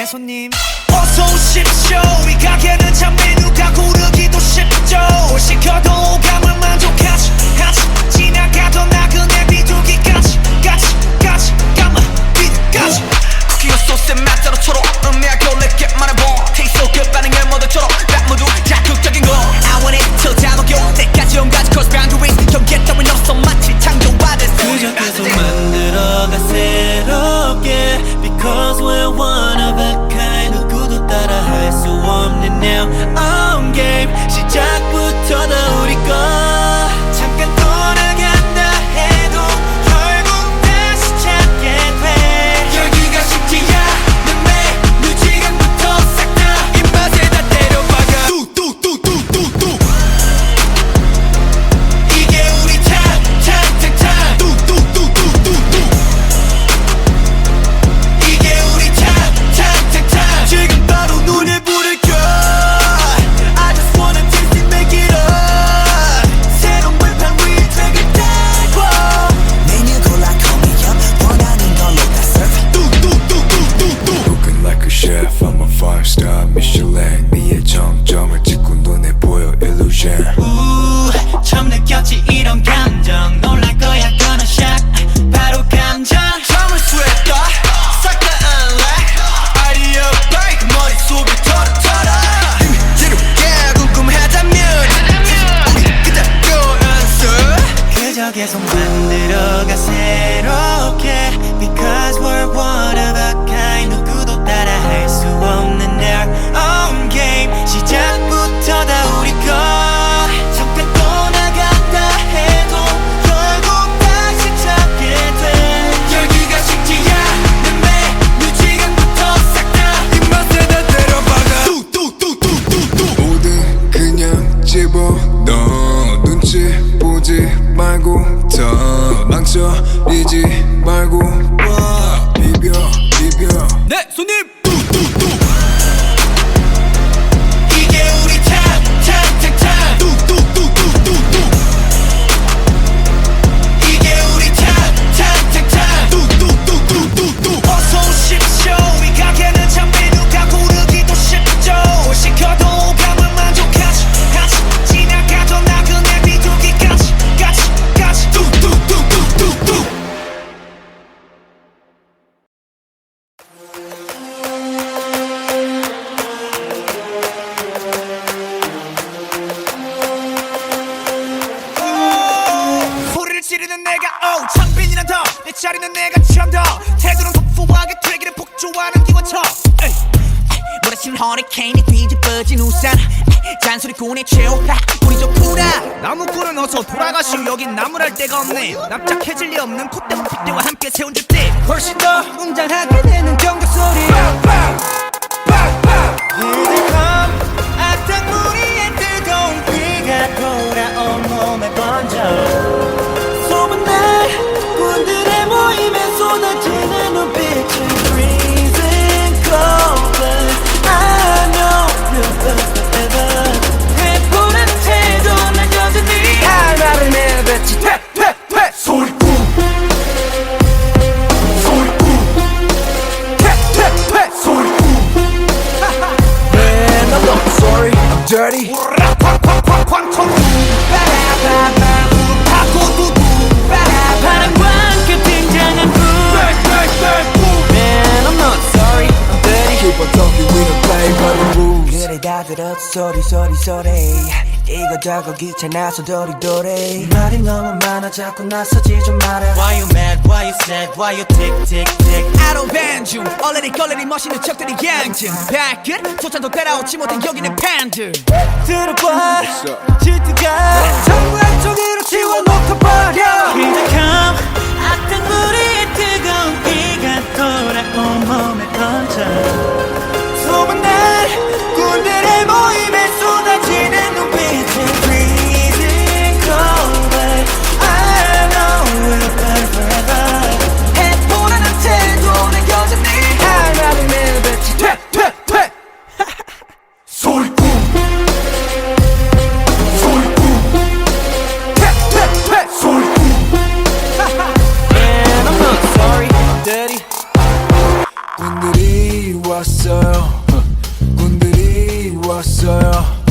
네 손님 어서 오십시오. 이 가게는 참 메뉴가 고르기도 쉽죠. 뭘 시켜도 오감을 만족하지 지나가던 나그네 비둘기까지 까마 비둘까지 쿠키와 소스의 맛대로 초록 음미하고 내게 말해봐. Taste so good 반응을 모두처럼 딱 모두 자극적인 거 I want it till 다 녹여 때까지 온가지 cross boundaries 경계 따윈 없어 마치 창조화된 그저 계속 만들어가 새롭게 Because we're one of a kind 누구도 따라 할 수 없는 now on game 시작부터 다 우리 거 잠깐 돌아간다 해도 결국 다시 찾게 돼 열기가 식지 않는 메뉴 지금부터 싹 다 입맛에 다 때려박아 뚜뚜뚜뚜뚜뚜 이게 우리 탑탑탑탑 뚜뚜뚜뚜뚜뚜 이게 우리 탑탑탑탑 지금 바로 눈에 불을 켜 I just wanna taste it, make it up 새로운 벌판 위에 책을 달고 메뉴 골라 coming up 원하는 걸로 다 serve 뚜뚜뚜뚜뚜뚜 Looking like a chef, I'm a 5-star Michelin 네의 정점을 찍고 눈에 보여 illusion 처음 느꼈지 이런 감정 놀랄 거야 gonna shock 바로 감정 잠을 쇠까 싹 다 unlock 아이디어 break 머릿속을 털어 지루게 궁금하다면 우리 그대로 answer 그저 계속 만들어가 새롭게 Because we're one of a kind 누구도 따라 할 수 없는 their own game 시작부터 다 우리 거 잠깐 떠나갔다 해도 결국 다시 찾게 돼 열기가 식지 않는 메뉴 지금부터 싹 다 입맛에 다 때려박아 뚜뚜뚜뚜뚜뚜 뭐든 그냥 집어넣어 눈치 보지 말고 더 망설이지 말고 와 비벼 네 손님 이게 우리 탑탑탑탑 뚜뚜뚜뚜뚜뚜 이게 우리 탑탑탑탑 뚜뚜뚜뚜뚜뚜 어서 오십시오. 이 가게는 참 메뉴가 고르기도 쉽죠. 뭘 시켜도 오감을 만족하지 지나가던 나그네 비둘기까지 뚜뚜뚜뚜뚜뚜 소리를 지르는 내가 창빈이란 더내 자리는 내가 처음 더 태도는 터프하게 되기를 폭주하는 기관총 몰아치는 허리케인이 뒤집어진 우산 잔소리꾼의 최후파 우리 좋구나 나무꾼은 어서 돌아가시오. 여긴 나무랄 데가 없네. 납작해질 리 없는 콧대와 핏대와 함께 세운 주택 훨씬 더 웅장하게 되는 경적 소리 악당무리의 뜨거운 피가 돌아온 몸에 번져 소문난 군들의 모임에 쏟아지는 눈빛은 freezing cold I know you'll forever 해보라는 태도 난 여전히 나를 내뱉지 퇴퇴퇴 소리꾼 퇴퇴퇴 소리꾼 Man I'm not sorry I'm dirty 쾅쾅쾅쾅 바람과 함께 등장한 불 Man I'm not sorry I'm dirty Keep on talking we don't play by the rules 그래 다 들었어 소리 이거저거 귀찮아서 도리도리 말이 너무 많아 자꾸 나서지 좀 마라 Why you mad, why you sad, why you tick tick tick I don't ban 중 얼레리 멋있는 척들이 양증 발끝 소찬도 따라오지 못한 여기는 팬들 들어봐 질투가 전부 한쪽으로 치워놓고 버려 기적함 악당무리의 뜨거운 피가 돌아온 몸에 번져 소문난 군들의 모임에 쏟아지는 눈빛은 freezing cold but I know we'll burn forever 해보라는 태도는 여전히 하나를 내뱉지 퇴퇴퇴 소리꾼 퇴퇴퇴 소리꾼 왔어요 군들이 왔어요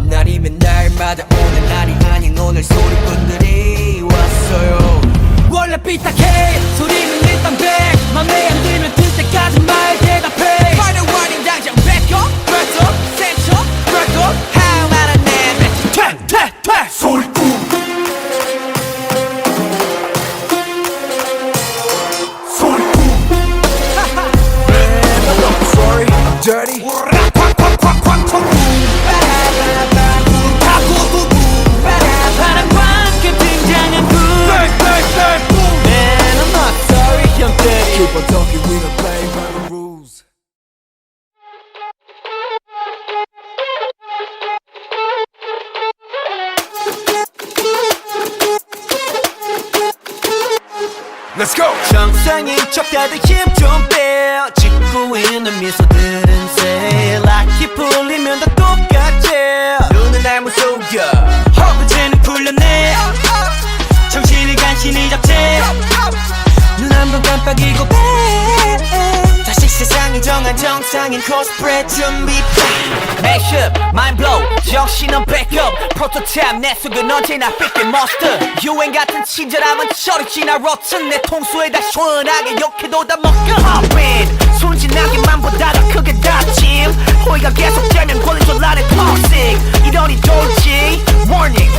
날이면 날마다 오는 날이 아닌 오늘 소리꾼들이 왔어요. 원래 삐딱해 소리는 일단 백 맘에 안 들면 들 때까지 말 대답해. Final warning 당장 back up breath up 센터 breath up how 많은 내 뱉지 퇴 소리꾼 Sorry, I'm dirty Keep on talking, we don't play by the rules Let's go! 정상인 척 다들 힘 좀 빼. 짓고 있는 미소들은 say 락이 풀리면 다 똑같지. 눈은 날 무속여 허브제는 풀렸네. 정신을 간신히 잡지. 눈 한 번 깜빡이고 빼. 다시 세상이 정한 정상인 코스프레 준비. Mashup, mind blow, 정신은 backup 프로토타입 내 속은 언제나 삐끗 monster 유행 같은 친절함은 저리 지나 rotten 내 통수에 다 시원하게 욕해도 다 먹여 Hop in, 순진하게만 보다가 크게 다짐 호의가 계속되면 권리줄 아래 toxic 이러니 돌지 warning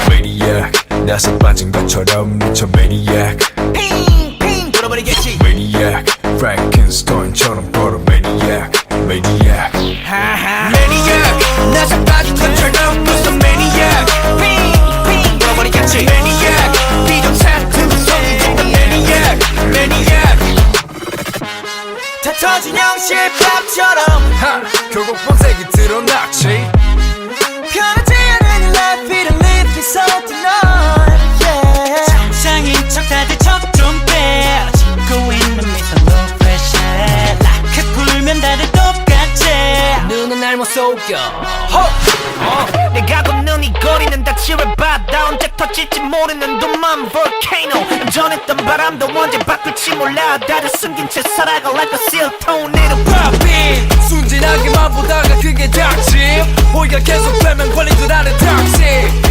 Maniac 나서 빠진 것처럼 미쳐 Maniac 핑핑 돌아버리겠지 Maniac Frankenstein처럼 걸어 Maniac Maniac Maniac 나서 빠진 것처럼 무슨 Maniac 핑핑 돌아버리겠지 Maniac 비정상투 성이 된다 Maniac Maniac 다 터진 형실밥처럼 하! 결국 본색이 드러났지 편하지 않은 life it live is something on yeah. 정상인 척 다들 척좀 빼. 짓고 있는 미소 low pressure 락해 풀면 다들 똑같지. 눈은 날 못 속여 내가 걷는 이 거리는 다 지뢰바다 언제 터질지 모르는 도만 volcano 전했던 바람도 언제 바꿀지 몰라 다들 숨긴 채 살아가 like a seal tornado popping 순진하게만 보다가 그게 닥침 호의가 계속되면 걸린 줄 아는 닥침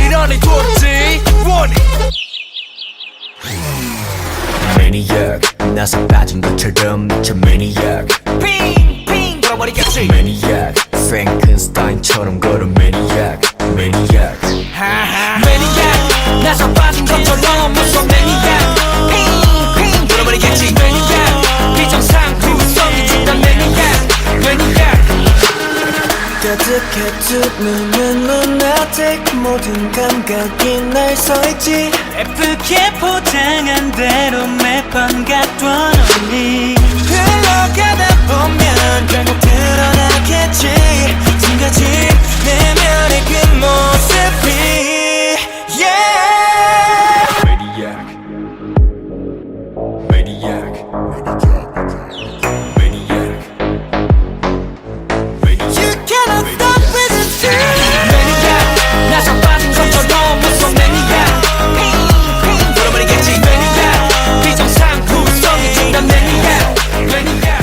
이러니 돌지 warning Maniac 나서 빠진 것처럼 미쳐 Maniac 핑핑 돌아버리겠지 Maniac Frankenstein처럼 걸어 Maniac Maniac Maniac 나서 빠진 것처럼 무슨 Maniac 핑핑 돌아버리겠지 Maniac 비정상투성이 준다 Maniac Maniac 가득해 두 눈은 lunatic 모든 감각이 날 서있지. 예쁘게 포장한 대로 매번 갖던 언니 흘러가다 보면 결국 드러나겠지. 지금까지 내면의 그 모습이 yeah. Maniac Maniac Maniac You cannot stop with the tears. Maniac 나서 빠진 것처럼 무슨 Maniac 핑핑 돌아버리겠지 Maniac 비정상투성이 준다 Maniac Maniac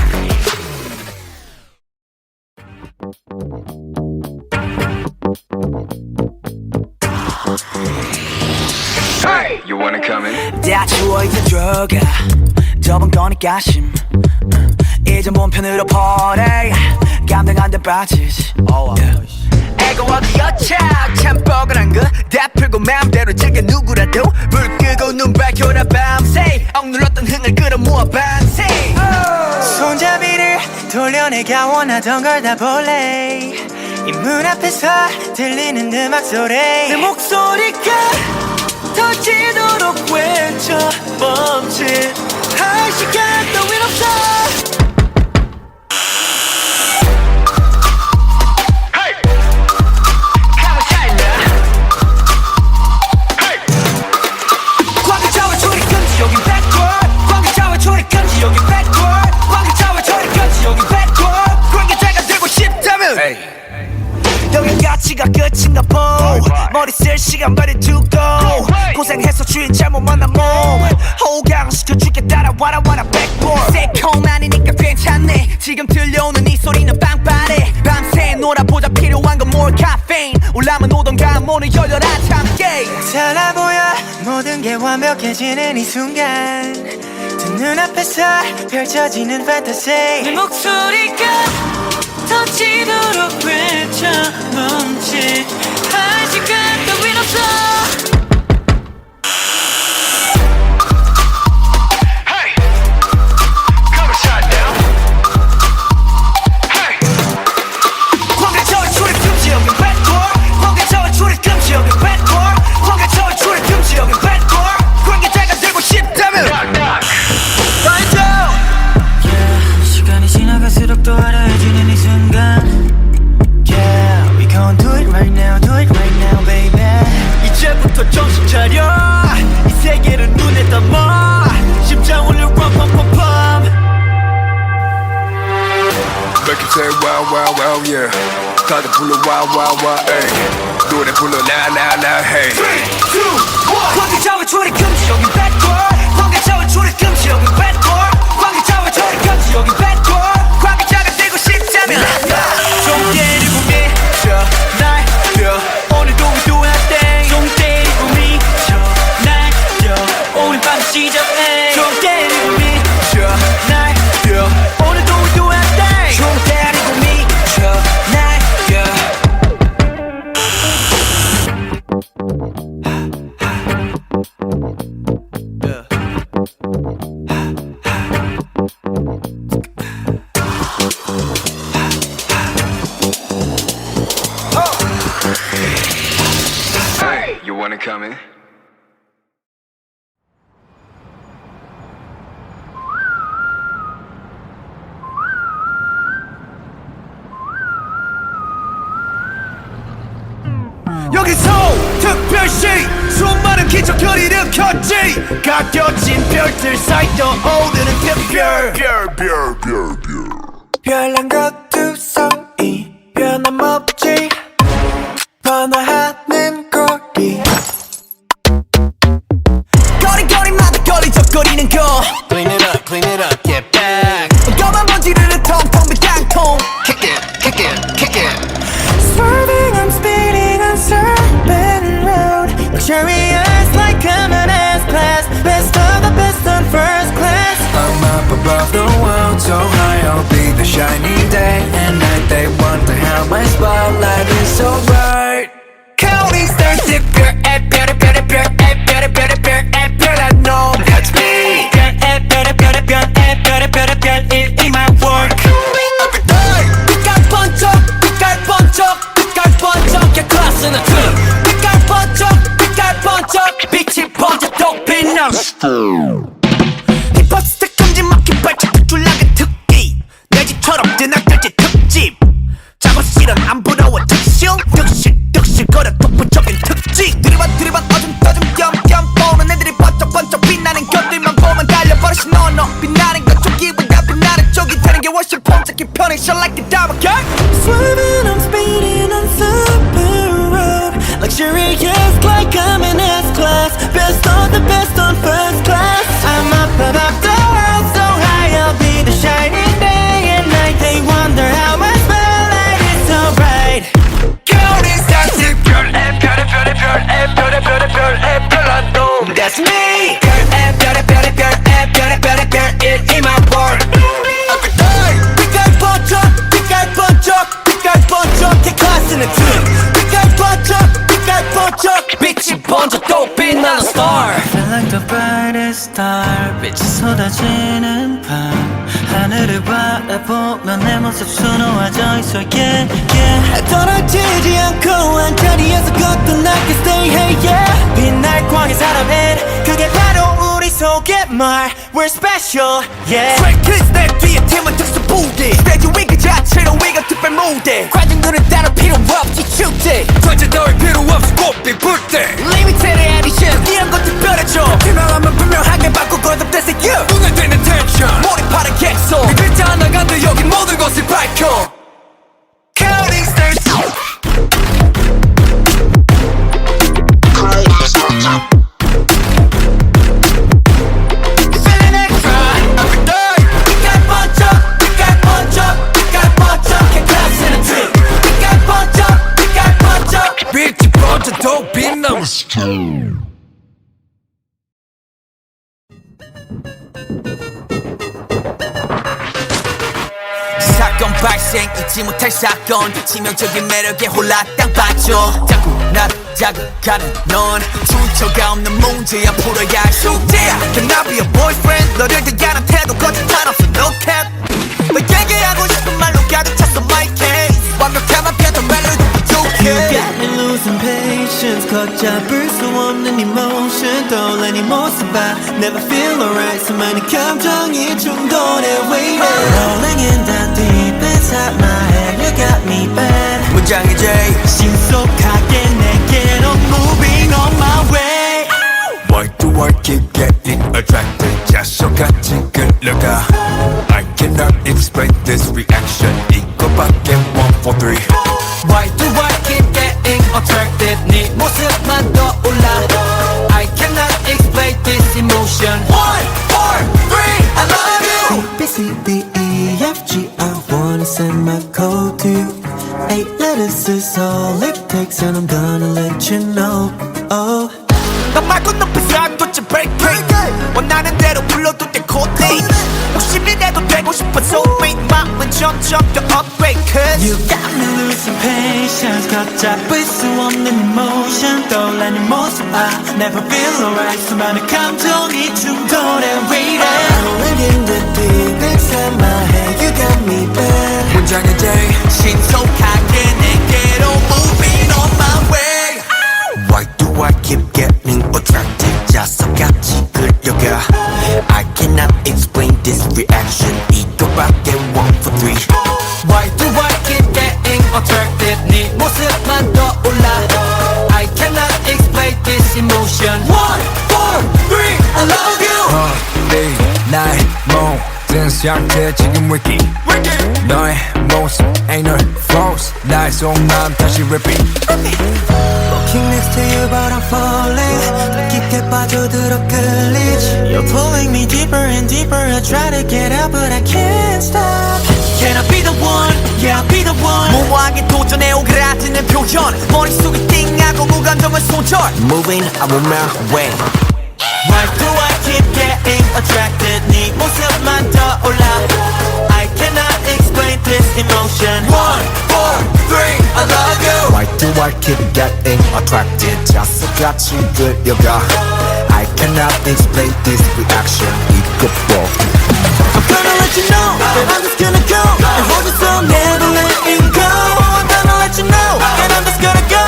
Hey, you wanna come in? 다 주워 이제 들어가 저번 거니까 심 이제 몸 편으로 보내 감당 안 돼 빠지지 애가 어디였자 참 뻐근한 거 다 풀고 맘대로 즐겨 누구라도 불 끄고 눈 밝혀라 밤새 억눌렀던 흥을 끌어모아 밤새 손잡이를 돌려 내가 원하던 걸 다 볼래. 이 문 앞에서 들리는 음악 소리 내 목소리가 터지도록 외쳐 멈칫 할 시간 따윈 없어. 광기차와 초리 금지 여긴 backward 광기차와 초리 금지 여긴 backward 광기차와 초리 금지 여긴 backward 관계자가 되고 싶다면 여긴 가치가 끝인가 보 머리 쓸 시간 많이 두고 고생해서 주인 잘못 만난 몸 호강시켜줄게 따라와라 와라 backboard 새콤한 지금 들려오는 이 소리는 빵빠레 밤새 놀아보자 필요한 건 more caffeine 올라면 오던가 문을 열려라 참깨 살아 보여 모든 게 완벽해지는 이 순간 두 눈앞에서 펼쳐지는 fantasy 내 목소리가 터지도록 외쳐 멈칫 할 시간 따윈 없어 시간이 지나갈수록 또 화려해지는 이 순간 Yeah, we gon' do it right now, do it right now, baby 이제부터 정신 차려 이 세계를 눈에 담아 심장 울려 빰빰빰빰 Make it say wow wow wow yeah 다들 불러 wow wow wow ay 노래 불러 now now now hey 3, 2, 1 관계자와 초리 금지 여긴 bad girl 관계자와 초리 금지 여긴 bad girl 관계자와 초리 금지 여긴 bad girl 관계자가 되고 싶다면 좀 때리고 미쳐 날려 오늘도 we do our thing 좀 때리고 미쳐 날려 오늘 밤 시작해 좀 때리고 미쳐 날려 오늘도 we do our thing 좀 때리고 미쳐 날려 hey you wanna come in 여기서 특별시 수많은 기적을 일으켰지 가껴진 별들 사이 떠오르는 특별 별난 것두성이 변함없지 번화하는 거리 거리거리마다 거리적거리는 거 Clean it up, get back 검은 먼지를 텅텅 빈 깡통 Kick it Swerving, I'm speeding on Serpent Road Luxurious like common S-Class Best of the best on first class I'm up above the world, so high I'll be the shiny day and night. They wonder how my spotlight is so bright. Counting stars 특별해 별의 별난 놈 That's me 별의 in my work 빛깔 번쩍 야 클래스는 트 빛깔 번쩍 빛이 번쩍 또 빛나 힙합 스택 금지 막힌 발짝 뚫라게 특기 내 집처럼 뜨날떨지 특집 작업실은 안 부러워 득실거려 독보적인 특징 들이반 어줌 겸 보는 애들이 번쩍 빛나는 것들만 보면 달려버리시 너너 빛나는 것 쪽이보다 빛나는 쪽이 되는 게 훨씬 폼잡기 편해 Shine like a diamond girl Swerving, I'm speeding on Serpent Road Luxurious like I'm in S-Class Best of the best on first class I'm up above the world, so high I'll be the shining day and night They wonder how my spotlight is so bright Counting stars 특별해 별난 놈 That's me 별의 in my world 빛깔 번쩍 개 클래스는 트 빛깔 번쩍 빛이 번쩍 또 빛나는 star Feel like the brightest star 빛이 쏟아지는 밤 하늘을 바라보면 내 모습 수놓아져 있어 yeah yeah 떨어지지 않고 한자리에서 거듭나게 stay hey yeah 빛날 광의 사람은 그게 바로 우리 속의 말 We're special yeah Straight kids 내 뒤에 팀은 특수 부대 스테이지 위 그 자체로 위가 특별 무대 관중들은 따로 필요 없지 축제 전체 따위 필요 없이 꽃빛 불때 Limited edition 이런 거 특별해져 투명하면 분명하게 바꾸고 덮대세 you 눈에 띄는 텐션 몰입하는 객소 이 빛이 하나 간데 여긴 모든 것을 밝혀 Counting stars Feeling extra every day 빛깔 번쩍 사건 발생 잊지 못할 사건 치명적인 매력에 홀라 땅 빠져 자꾸 나를 자극하는 넌 출처가 없는 문제야 풀어야 할 숙제야 Can I be a boyfriend 너를 대하는 태도 거짓 하나 없어 no cap 너에게 하고 싶은 말로 가득 찼어 my case 완벽한 편한 말로도 부족해 You got me losing patience 걷잡을 수 없는 emotion 떠올라 네 모습 봐 Never feel alright 수많은 감정이 충돌해 waiting Rolling in the deep inside my head You got me bad 문장의 J 신속하게 내게로 moving on my way Why do I keep getting attracted 자석같이 끌려가 I cannot explain this reaction 이거밖에 1, 4, 3 Why do I keep getting attracted 네 모습만 떠올라 I cannot explain this emotion 1, 4, 3 I love you A, B, C, D, E, F, G I wanna send my code to you 8 letters is all it takes and I'm gonna let you know Oh 너 말고 높이서 도대체 break 원하는 대로 불러도 돼 코디 욕심이라도 되고 싶어 soulmate 마음은 점점 더 upgrade Cause You got me losing patience 걷잡을 수 없는 emotion 떠올라 네 모습 봐 Never feel alright 수많은 감정이 충돌해 waiting Rolling in the deep inside my head You got me bad 문장의 J 신속하게 내게로 moving on my way Why do I keep getting attracted 자석같이 끌려가 I cannot explain this reaction 이거밖에 1, 4, 3 Why do I keep getting attracted 네 모습만 떠올라 I cannot explain this emotion 1, 4, 3 I love you 네 나의 모든 상태 지금 wiki 너의 모습 ain't no flaws 나의 속마음 다시 repeat Looking next to you but I'm falling 깊게 빠져들어 끌리지 You're pulling me deeper and deeper I try to get out but I can't stop Can I be the one? Yeah I'll be the one 무모하게 도전해 오그라드는 표현 머릿속이 띵하고 무감정은 손절 Moving I'm on my way Why do I keep getting attracted 네 모습만 떠올라 I cannot explain this emotion 1, 4, 3 I love you Why do I keep getting attracted 자석같이 끌려가 I cannot explain this reaction 이것도 I'm gonna let you know that I'm just gonna go and hold you so never letting go I'm gonna let you know that I'm just gonna go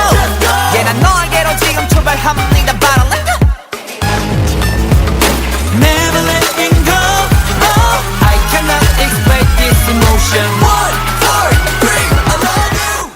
Yeah 난 너에게로 지금 출발합니다 But I let go Never letting go oh. I cannot explain this emotion 1, 4, 3 I love you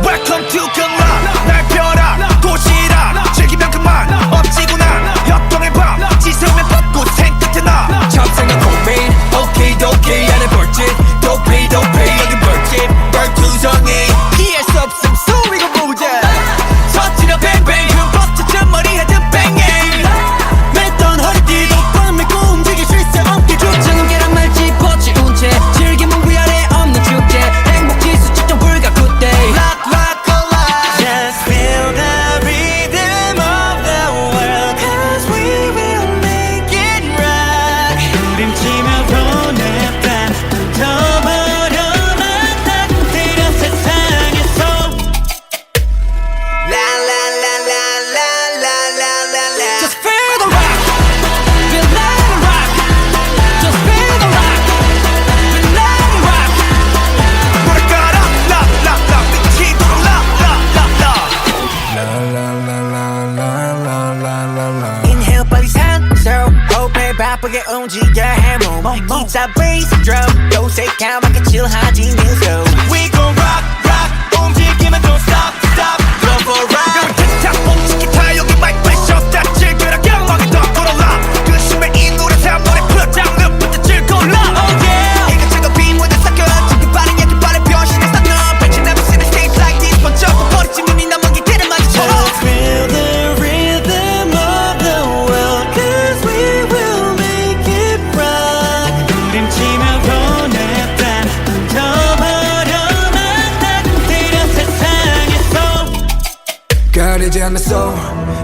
Welcome to 경락 날 펴라 도시락 즐기면 그만 엎지구나 협동의 밤 지성면 뻗고 생끝에 나 천생의 고민 오케이도케이 안에 벌집 도피 여기 벌집 벌투성이 피할 수 없음 소리가 보자 터치려 뱅뱅 흠뻑 머리 헤드 뱅잉 맸던 허리띠도 꽉 메고 움직일 수 있어 어깨 좁은 계란 말지 퍼지운 채 즐기면 위아래 없는 축제 행복지수 측정 불가 그때 Just feel the rhythm of the world Cause we will make it right 부림치며 보낸 밤 덮어버려만 따뜻해져 세상에서 Just feel the rock Feel like a rock Just feel the rock Feel like a rock 노래 깔아 라라라 미치도록 라라라라 Inhale 빨리 산소 호흡에 바쁘게 움직여 해몸 기타 베이스 드럼 도색하게 칠하지 뉴스 We gon' rock rock 움직이면 don't stop stop Go for a ride 틱탁 멈추기 타 여기 마이크 다 즐겨라 경험이 더 돌아라 그 심해 이 노래 사물에 표장부터 즐거울라 Oh yeah 이것저것 빈무대 섞여 지금 빠른 얘기 빠른 변신해서 너 배치 never seen a stage like this 번쩍 버리지 눈이 남은 게 길을 마주쳐 I'm so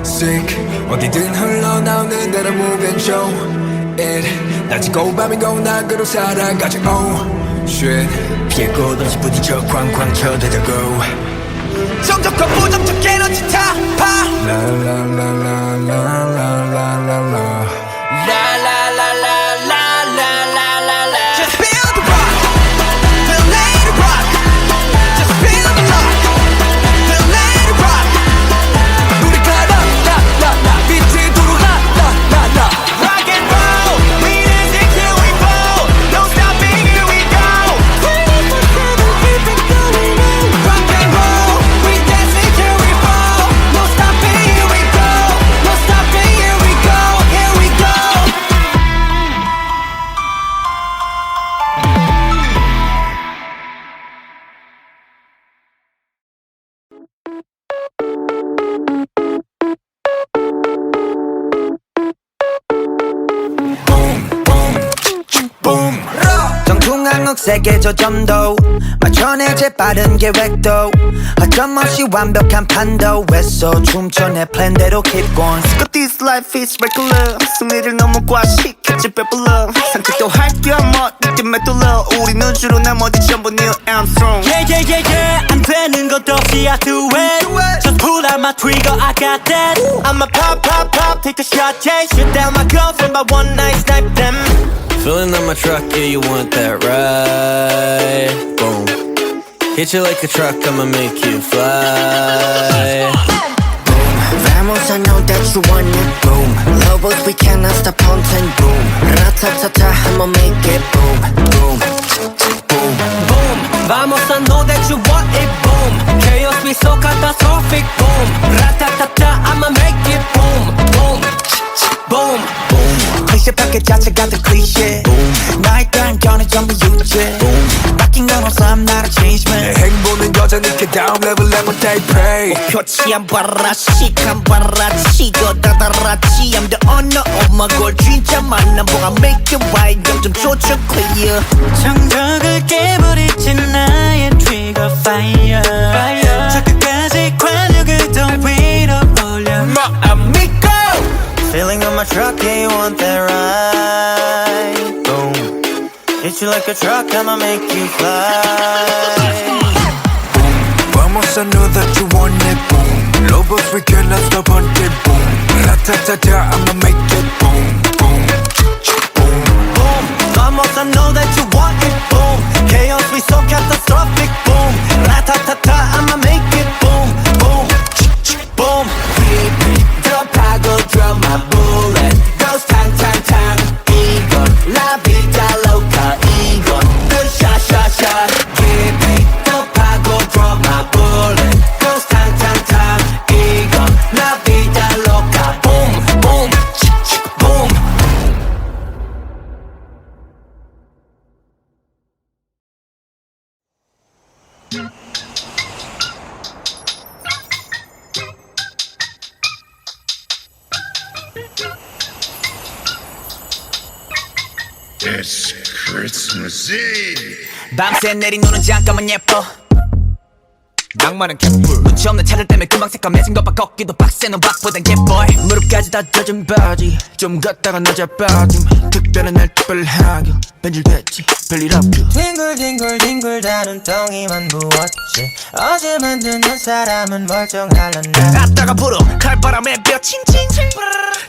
sick 어디든 흘러나오는 대로 move and show it 낮이고 밤이고 낙으로 살아가지 oh shit 피했고 다시 부딪혀 쾅쾅 쳐대자고 정적과 부정적 에너지 타파 La la la la la la la la la Just feel the rock Feel let it rock Just feel the rock Feel let it rock 우리가 라라라라 빛으로 라라라라 Rock and roll We dancing till we fall No stopping here we go 24/7 keep it going on Rock and roll We dancing till we fall No stopping here we go No stopping here we go Here we go 정중앙흑색의 저점도 맞춰내 재빠른 계획도 어점없이 완벽한 판도 했어 춤춰 내 플랜대로 keep going Scott this life is regular 승리를 너무 과식했지 배불러 산책도 할겸 어디쯤에 뚫려 우리는 주로 나머지 전부 Neil Armstrong Yeah yeah yeah yeah 안 되는 것 없이 I do it Just pull out my trigger I got that I'ma pop pop pop take a shot yeah Shoot down my girlfriend by one night snipe them Filling up my truck, yeah, you want that ride? Boom. Hit you like a truck, I'ma make you fly. Boom, vamos, I know that you want it. Boom, lobos, we cannot stop haunting. Boom, ratatata, I'ma make it. Boom, boom, boom. Boom, vamos, I know that you want it. Boom, chaos be so catastrophic. Boom, ratatata, I'ma make it. Boom, boom, boom, boom. 클리셰 패킷 자체가 더 클리셰 나에 대한 견해 전부 유죄 바뀐 건 없어 I'm not a change man 내 행보는 여전히 그 다음 레벨 take pay 표치 안 봐라 식 안 봐라 치고 다다라치 I'm the owner of my goal 진짜 만남 보가 make it right 영점 조쳐 clear 정적을 깨버리지 나의 trigger fire 저 끝까지 관역을 더 위로 올려 마음이고 Filling up my truck, yeah, you want that ride? Boom, hit you like a truck, I'ma make you fly. Vamos, I know that you want it. Boom, lobos, we cannot stop hunting. Boom, ratatata, I'ma make it. Boom, boom, boom. Boom, vamos, I know that you want it. Boom, chaos be so catastrophic. Boom, ratatata, I'ma make it. Boom, boom, boom. 더 파고들어 my bullet. Goes tang tang tang. 이건 la vida loca. 이건 good shot shot shot. Give me 더 파고들어 my bullet. Goes tang tang tang. 이건 la vida loca. Boom boom boom. It's Christmas Eve. 밤새 내린 눈은 잠깐만 예뻐 낭만은 캠프 눈치 없는 차들 때문에 금방 새까매진 것봐 걷기도 빡세 넌 박보단 예뻐 무릎까지 다 젖은 바지 좀 걷다가 낮아 빠짐 특별한 날 특별하게 변질됐지 별일 없죠 뒹굴뒹굴뒹굴 다른 덩이만 부었지 어제 만드는 사람은 멀쩡할란다 앞다가 불어 칼바람에 뼈 칭칭칭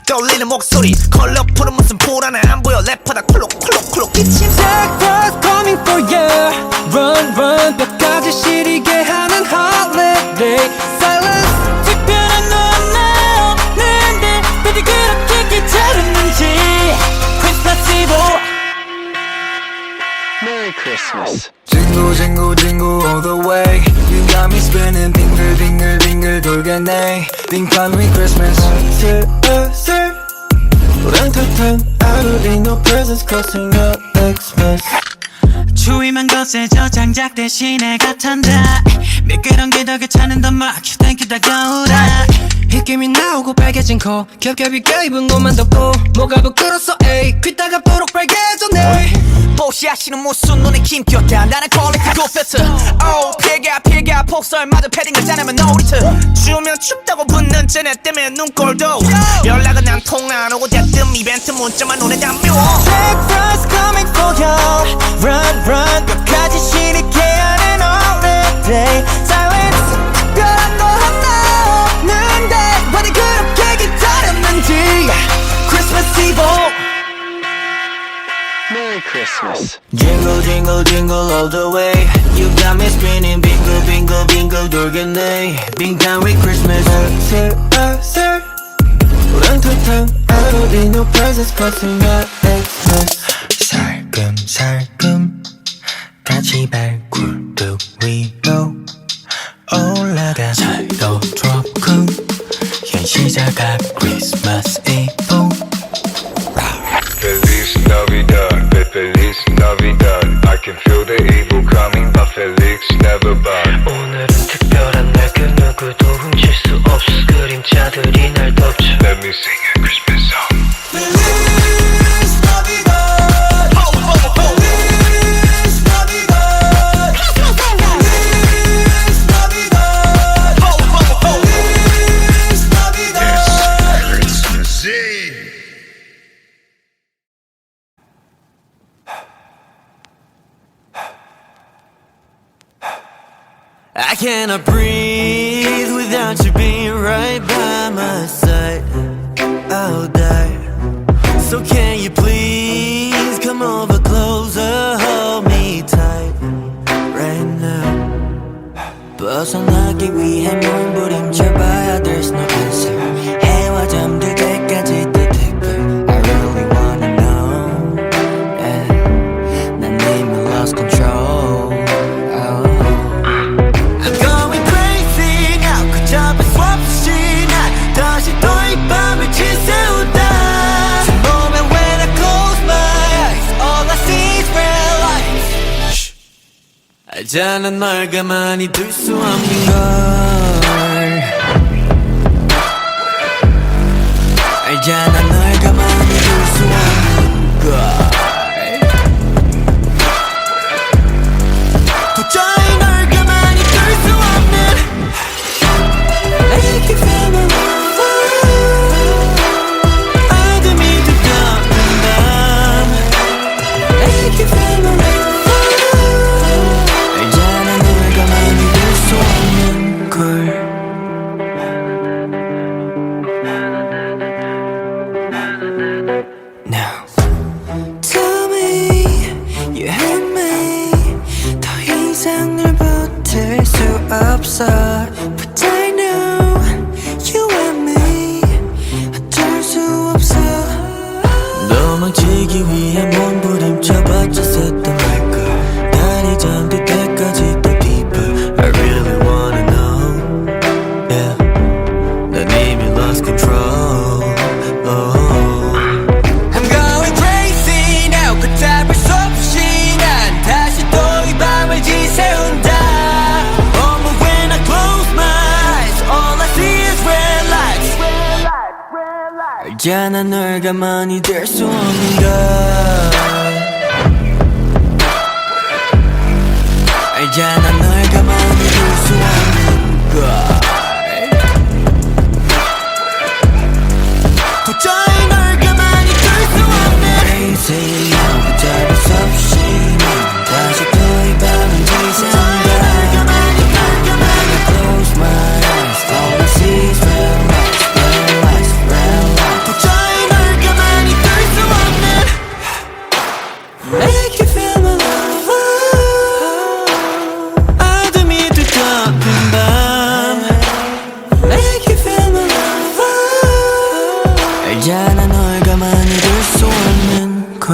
떨리는 목소리 컬러풀은 무슨 불안해 안 보여 랩하다 콜록콜록콜록 기침 Jackpot's coming for you. Run, run, 뼈까지 시리게 하는 holiday. Silence. 특별한 넌 나오는데 어디 그렇게 귀찮았는지. Christmas Eve. Merry Christmas. Jingle jingle jingle all the way You got me spinning 빙글 빙글 빙글 돌겠네 Think I'm in Christmas 슬슬 우렁탕탕 I don't need no presents cause you're Xmas 추위만 거세져 장작 대신에 같한다 미끄러운 게 더 괜찮은단 말 땡큐 다가오라 입김이 나오고 빨개진 코 겹겹이 껴입은 옷만 덮고 뭐가 부끄러서 에이 귀따가 뽀록 빨개졌네 보시하시는 무슨 눈에 김겼다 나는 퀄리티 굿패트 피가 폭설마저 패딩을 짜내면 놀이트 추우면 춥다고 붙는 쟤네 때문에 눈꼴도 연락은 안 통화 안 오고 대뜸 이벤트 문자만 눈에 담겨 Breakfast coming for you Run run 끝까지 신이게 하는 all the day Silence 별한 거 하나 없는데 어디 그렇게 기다렸는지 Christmas Eve Merry Christmas. Jingle, jingle, jingle all the way. You got me spinning, bingo, bingo, bingo, 돌겠네. Bing down with Christmas. sir. 우렁투탕, I don't need no presents, cause not Xmas. 살금살금 같이 발굴뚝 위로 올라가 살도 조금 현시자가 Christmas Eve Feliz Navidad, Feliz Navidad. I can feel the evil coming, but Felix never bad. 오늘은 특별한 날 그 누구도 훔칠 수 없어 그림자들이 날 덮쳐 Let me sing a Christmas song. Feliz Navidad Feliz Navidad Feliz Navidad Feliz Navidad Christmas Eve. I cannot breathe without you being right by my side. I'll die. So can you please come over closer, hold me tight right now. 벗어나기 위해 몸부림쳐봐야 there's no answer. 해와 잠들 때까지 또 댓글 I really wanna know. Yeah. 난 이미 lost control. I'm going crazy now. 그 잡을 수 없이 난 다시 또 이 밤을 지새우다. 저 moment when I close my eyes, all I see is red lights. 알잖아 널 가만히 둘 수 없는 걸. 알잖아 널 가만히 둘 수 없는 걸. 도저히 널 가만히 둘 수 없는 Make you feel my love 어둠이 두꺼운 밤 Make you feel my love 알잖아 널 가만히 둘 수 없는 걸 Now Tell me you hate me 더 이상 널 버틸 수 없어 But I know you and me 어쩔 수 없어 도망치기 위해 몸부림쳐봤자 샜던 말걸 날이 잠들 때까지 또 deeper I really wanna know Yeah 난 이미 lost control I'm going crazy now 걷잡을 수 없이 난 다시 또 이 밤을 지새운다 Oh but when I close my eyes all I see is red lights 알잖아 널 가만히 둘 수 없는 걸 알잖아 널 가만히 둘 수 없는 걸 도저히 널 가만히 둘 수 없는 Crazy now 잡을 수 없이 난 다시 또 이 밤을 지새운다 When I close my eyes all I see is red lights red lights red lights 도저히 널 가만히 둘 수 없는 Make you feel my love 어둠이 두꺼운 밤 Make you feel my love 알잖아 널 가만히 둘 수 없는 걸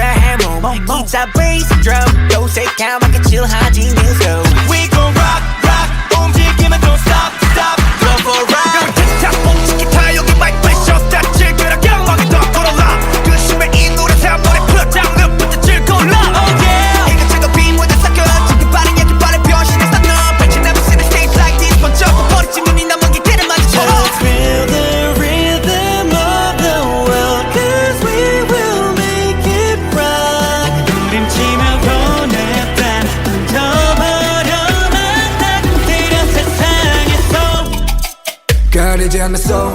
해 몸 기타 베이스 드럼 요새 까맣게 칠하지 뉴스 We gon' rock rock 움직이면 don't stop stop Go for a ride 기타 뽕치 기타 여기 마이크 프레셔 스타트 즐겨라 경험이 더 걸어라 그 심해 이 노래 다 머리 풀어 장르부터 즐거울라 Oh yeah 이것저것 빈무대 섞여 저기 빠른 얘기 빠른 변신했어 너 Bet you never seen a stage like this 번쩍 버리지 눈이 남은 게 걔를 마주쳐라 Let's feel the rhythm of the world Cause we will make it rock 부림치며 보냈단 던져버려만 따뜻해려 세상에서 가리지 않는 soul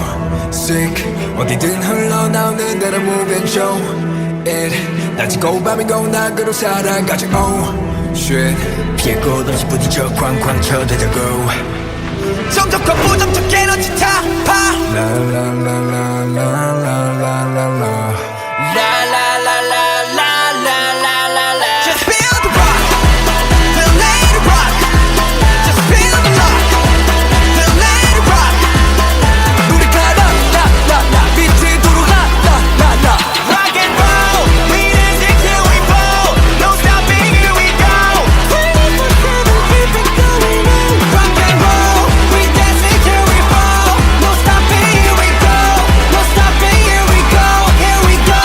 sick 어디든 흘러나오는 대로 move and show it 낮이고 밤이고 낙으로 살아가지 oh shit 피해고 다시 부딪혀 쾅쾅 쳐대자고 정적과 부정적 에너지 타파 La la la la la la la la la Just feel the rock Feel the rock Just feel the rock Feel the rock 우리가 라라라라 빛이 도로가 라라라 Rock and roll We dancing till we fall No stopping here we go 24/7 keep it going on Rock and roll We dancing till we fall No stopping here we go No stopping here we go Here we go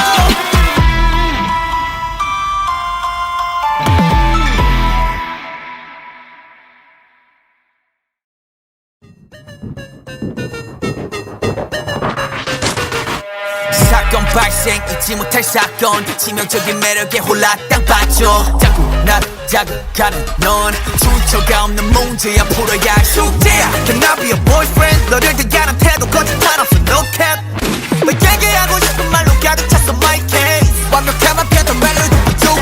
사건 발생 잊지 못할 사건 치명적인 매력에 홀라 땅 빠져 자꾸 나를 자극하는 넌 출처가 없는 문제야 풀어야 할 숙제야 Can I be a boyfriend 너를 대하는 태도 거짓말 없어 no cap 너 얘기하고 싶은 말로 가득 찼어 my case 완벽하면 펴도 멜로디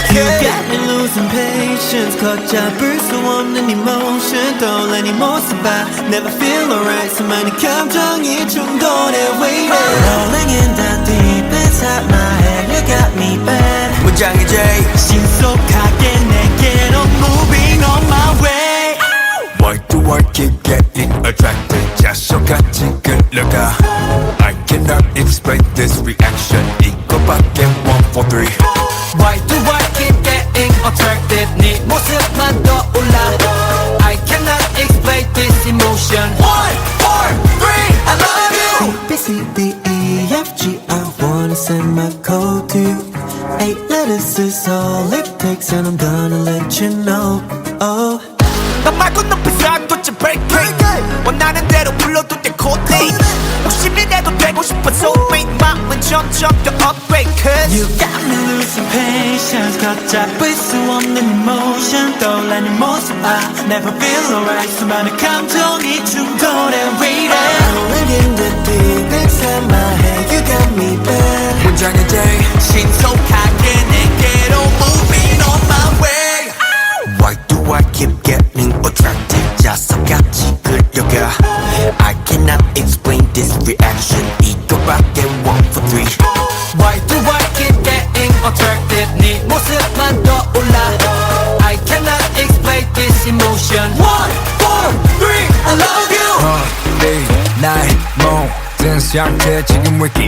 You 부족해 got me losing patience 걷잡을 수 없는 emotion 떠올린 이 모습 봐 Never feel alright 수많은 감정이 충돌해 waiting Rolling in the deep inside my head You got me bad 문장의 J 신속하게 내게로 moving on my way Why do I keep getting attracted 자석같이 끌려가 I cannot explain this reaction 이거밖에 1, 4, 3 Why do I keep getting attracted 네 모습만 떠올라 I cannot explain this emotion 1, 4, 3 I love you A, B, C, D, E, F, G I wanna send my code to you 8 letters is all it takes And I'm gonna let you know Oh 너 말고 높이서 도대체 break 원하는 대로 불러도 돼 코딩 욕심이라도 되고 싶어 soulmate 마음은 점점 더 upgrade Cause You got me losing patience 걷잡을 수 없는 emotion 떠올라는 이 모습 I never feel alright 수많은 감정이 충돌해 waiting Rolling in the deep inside my head You got me bad 문장의 J 신속하게 내게로 moving on my way Why do I keep getting attracted 자석같이 끌려가 I cannot explain this reaction 이거밖에 1, 4, 3 Why do I keep getting attracted 네 모습만 떠올라 I cannot explain this emotion 1, 4, 3 I love you 네 나의 모든 상태 지금 wiki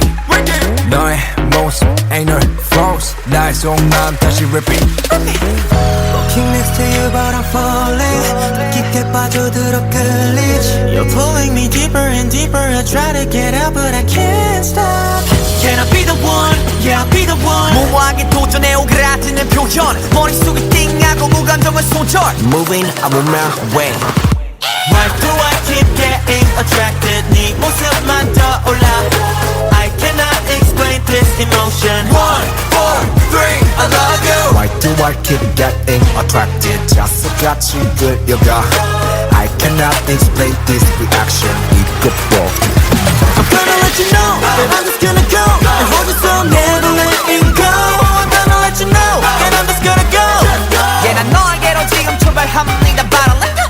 너의 모습 ain't no false 나의 속마음 다시 repeat Walking next to you but I'm falling 깊게 빠져들어 끌리지 You're pulling me deeper and deeper I try to get out but I can't stop Can I be the one? Yeah I'll be the one 무모하게 도전해 오그라드는 표현 머릿속에 띵하고 무감정은 소절 Moving I'm on my way Why do I keep getting attracted 네 모습만 떠올라 I cannot explain this emotion 1, 4, 3 I love you Why do I keep getting attracted 자석같이 끌려가 I cannot explain this reaction 이것도 I'm gonna let you know that I'm just gonna go And hold you so never letting go I'm gonna let you know that I'm just gonna go Yeah 난 너에게로 지금 출발합니다 바로 let go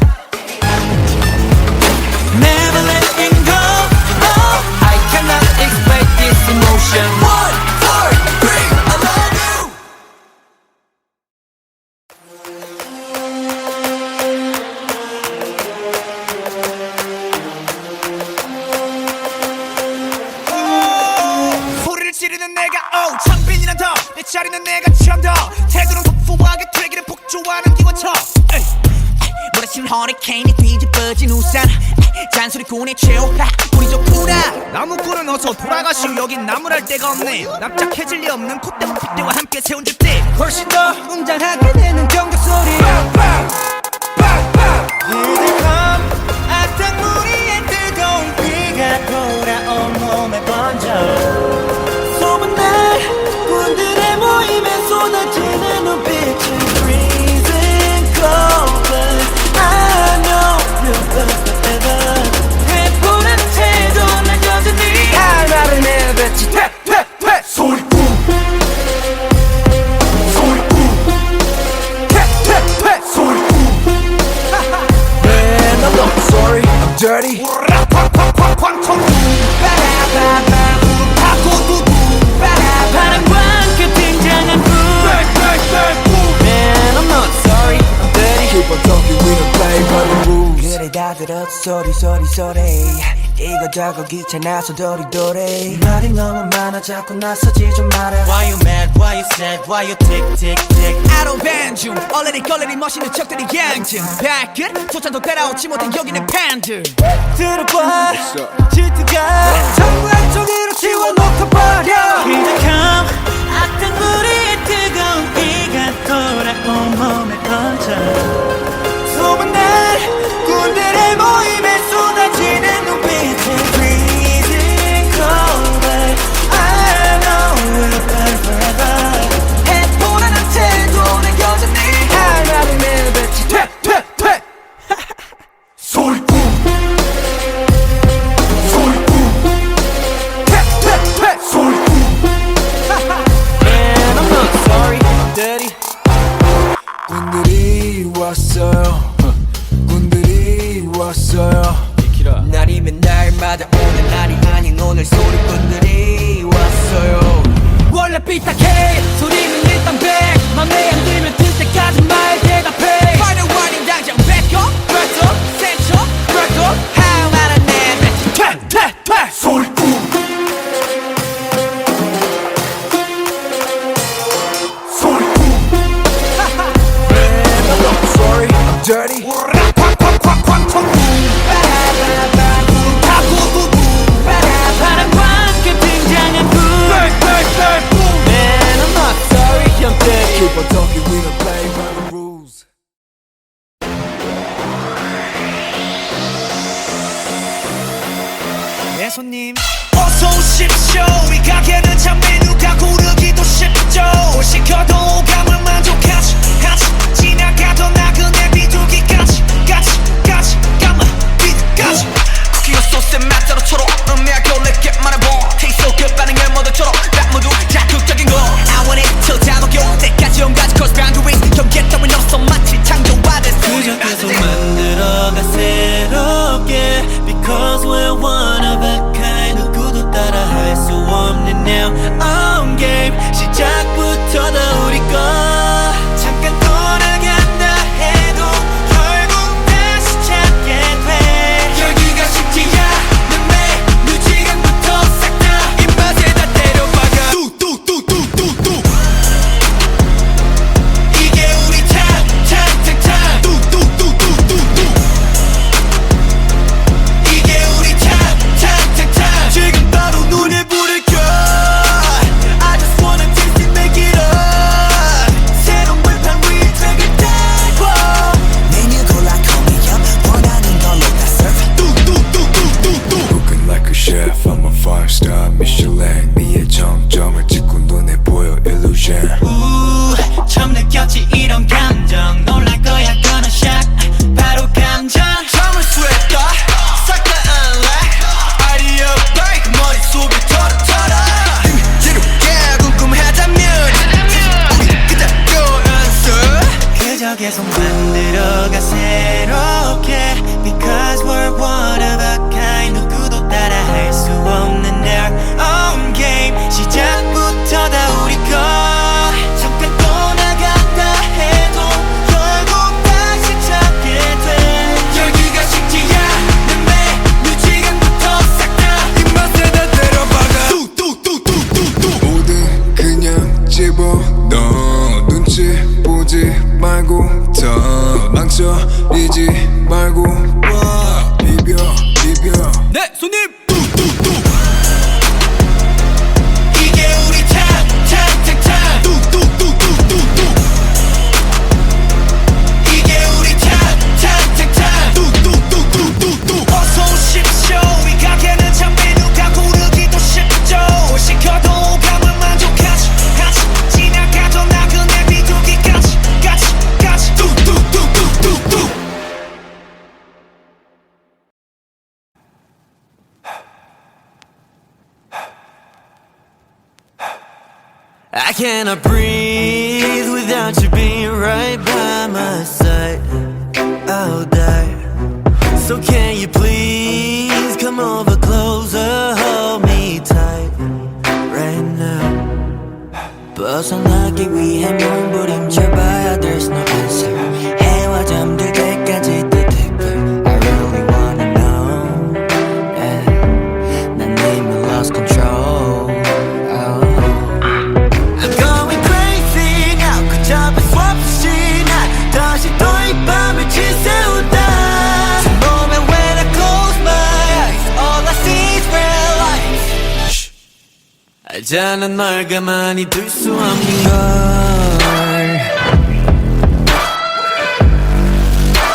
Never letting go oh. I cannot explain this emotion 1, 4, 3 I love you 소리를 지르는 내가 oh 창빈이란 더내 자리 거리는 내가 참더 태도는 터프하게 되기를 폭주하는 기관총 몰아치는 허리케인이 뒤집어진 우산 잔소리꾼의 최후 우리 좋구나 나무꾼은 어서 돌아가시오 여긴 나무랄 데가 없네 납작해질 리 없는 콧대와 핏대와 함께 세운 집대 훨씬 더 웅장하게 되는 경적 소리 악당무리의 뜨거운 비가 돌아온 몸에 번져 소문날 군들의 모임에 쏟아지는 눈빛은 freezing cold I know you'll love forever 해보는 태도 난 여전히 알바를 내뱉지 퇴퇴퇴 소리꾼 퇴퇴퇴 소리꾼 Man I'm not sorry I'm dirty 바람과 함께 등장한 불 Man I'm not sorry I'm dirty Keep on talking we don't play by the rules 그래 다 들었어 소리 이거저거 귀찮아서 도리도리 말이 너무 많아 자꾸 나서지 좀 마라 Why you mad, why you sad, why you tick tick tick I don't ban 중 얼레리 걸레리 멋있는 척들이 양증 발끝 소찬도 따라오지 못한 여기는 팬들 들어봐 질투가 전부 한쪽으로 지워놓고버려 기적함 악당무리의 뜨거운 비가 돌아온 몸에 번져 소문날 군들의 모임에 쏟아지는 눈빛은 freezing cold but I know we'll burn forever 해보라는 태도는 여전히 알바를 내뱉지 퇴퇴퇴 소리꾼 퇴퇴퇴 소리꾼 Man I'm not sorry I'm dirty 군들이 왔어요 군들이 왔어요 날이면 날마다 오는 날이 아닌 오늘 소리꾼들이 왔어요 원래 삐딱해 소리는 일단 백 맘에 안 들면 들 때까지 말 대답해 Final warning 당장 back up Back up Set up Back up How 말은 내뱉지 퇴퇴퇴 소리꾼 소리꾼 Man I'm not sorry I'm dirty 바람과 함께 등장한 불 Man I'm not sorry I'm dirty Keep on talking we don't play by the rules 네 손님 어서 오십시오 이 가게는 참 메뉴가 고르기도 쉽죠 뭘 시켜도 오감을 만족하지 지나가던 나그네 비둘기까지 까마 비둘까지 쿠키와 소스의 맛대로 초록 음미하고 내게 말해봐 Taste so good 반응을 모두처럼 딱 모두 자극적인 거 I want it till 다 녹여 때까지 온가지 cross boundaries 경계 따윈 없어 마치 창조화된 그저 계속 만들어가 새롭게 Because we're one of a kind 누구도 따라할 수 없는 now on game 시작부터 다 우리 거 잠깐 떠나간다 해도 결국 다시 찾게 돼 열기가 식지 않는 메뉴 지금부터 싹 다 입맛에 다 때려박아 뚜뚜뚜뚜뚜뚜 이게 우리 탑탑탑탑 뚜뚜뚜뚜뚜뚜 이게 우리 탑탑탑탑 지금 바로 눈에 불을 켜 I just wanna taste it make it up 새로운 불판 위에 책을 달고 메뉴 골라 call me up 원하는 걸로 다 serve 뚜뚜뚜뚜뚜뚜 Cooking like a chef I'm a 5-star Michelin 미의 정점을 찍고 눈에 보여 illusion 처음 느꼈지 이런 감정 놀랄 거야 gonna shock 바로 감정 잠을 쇠했다 싹 다 unlock 아이디어 break 머릿속을 털어 지루게 궁금하다면 우리 그대로 answer 그저 계속 만들어가 새롭게 Because we're one of a kind 누구도 따라할 수 없는 their own game 시작부터 다 우리 거 잠깐 떠나간다 해도 결국 다시 찾게 돼 열기가 식지 않는 메뉴 지금부터 싹 다 입맛에 다 때려박아 뚜뚜뚜뚜뚜뚜 모든 그냥 집어 말고 더 망설이지 말고 비벼 네 손님 이게 우리 time 뚝뚝뚝뚝뚝뚝 이게 우리 time 뚝뚝뚝뚝뚝뚝 어서 오십시오 이 가게는 참 메뉴가 고르기도 쉽죠 시켜도 오감을 만족하지 지나가던 나그네 비둘기까지 같이 뚝뚝뚝뚝뚝뚝 I cannot breathe without you being right by my side. I'll die. So can you please come over closer, hold me tight right now. 벗어나기 위해 몸부림쳐봐야 there's no answer. 해와 잠들 때까지 또 deeper. I really wanna know. Yeah. 난 이미 lost control. I'm going crazy now. 그 잡을 수 없이 난 다시 또 이 밤을 지새운다. The moment when I close my eyes, all I see is red lights. 알잖아 널 가만히 둘 수 없는 걸.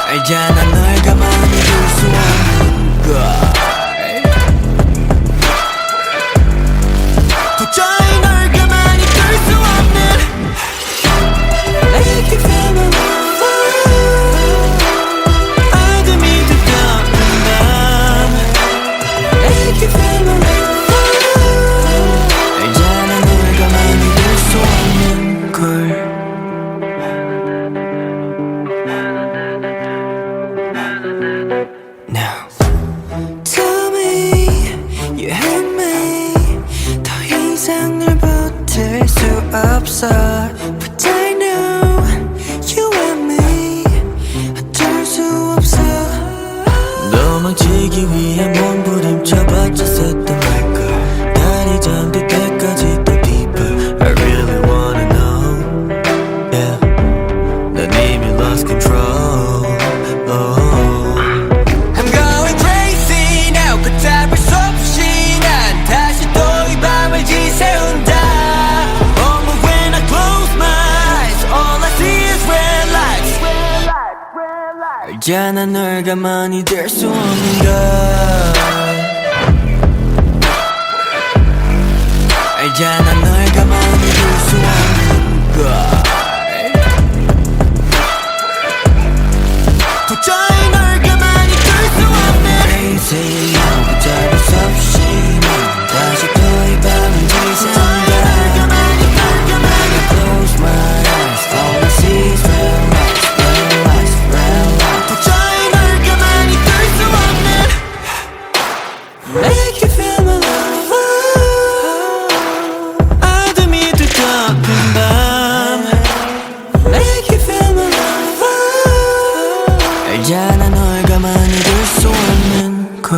알잖아 널 가만히 둘 수 없는 걸. 도저히 널 가만히 둘 수 없는. Make you feel my love. 어둠이 두꺼운 밤. Make you feel my love. 알잖아 널 가만히 둘 수 없는 걸. Now tell me you hate me. 더 이상 널 버틸 수 없어. But I know you and me. 어쩔 수 없어. 도망치기 위해 몸부림쳐봤자 샜던 말걸. 달이 잠들 때까지 또 deeper. I really wanna know. Yeah. 난 이미 lost control. Oh. I'm going crazy now. 그 잡을 수 없이 난 다시 또 이 밤을 지새운다. Moment when I close my eyes, all I see is red lights. 알잖아 널 가만히 둘 수 없는 걸. 알잖아 널 가만히 둘 수 없는 걸. 도저히 널 가만히 둘 수 없는. Crazy now. 그 잡을 수 없이 난 다시 또 이 밤을 지새운다. Close my eyes, all I see is red lights, red lights, red lights. 도저히 널 가만히 둘 수 없는. Make you feel my love. 어둠이 두꺼운 밤. Make you feel my love. 알잖아 널 가만히 둘 수 없는 걸.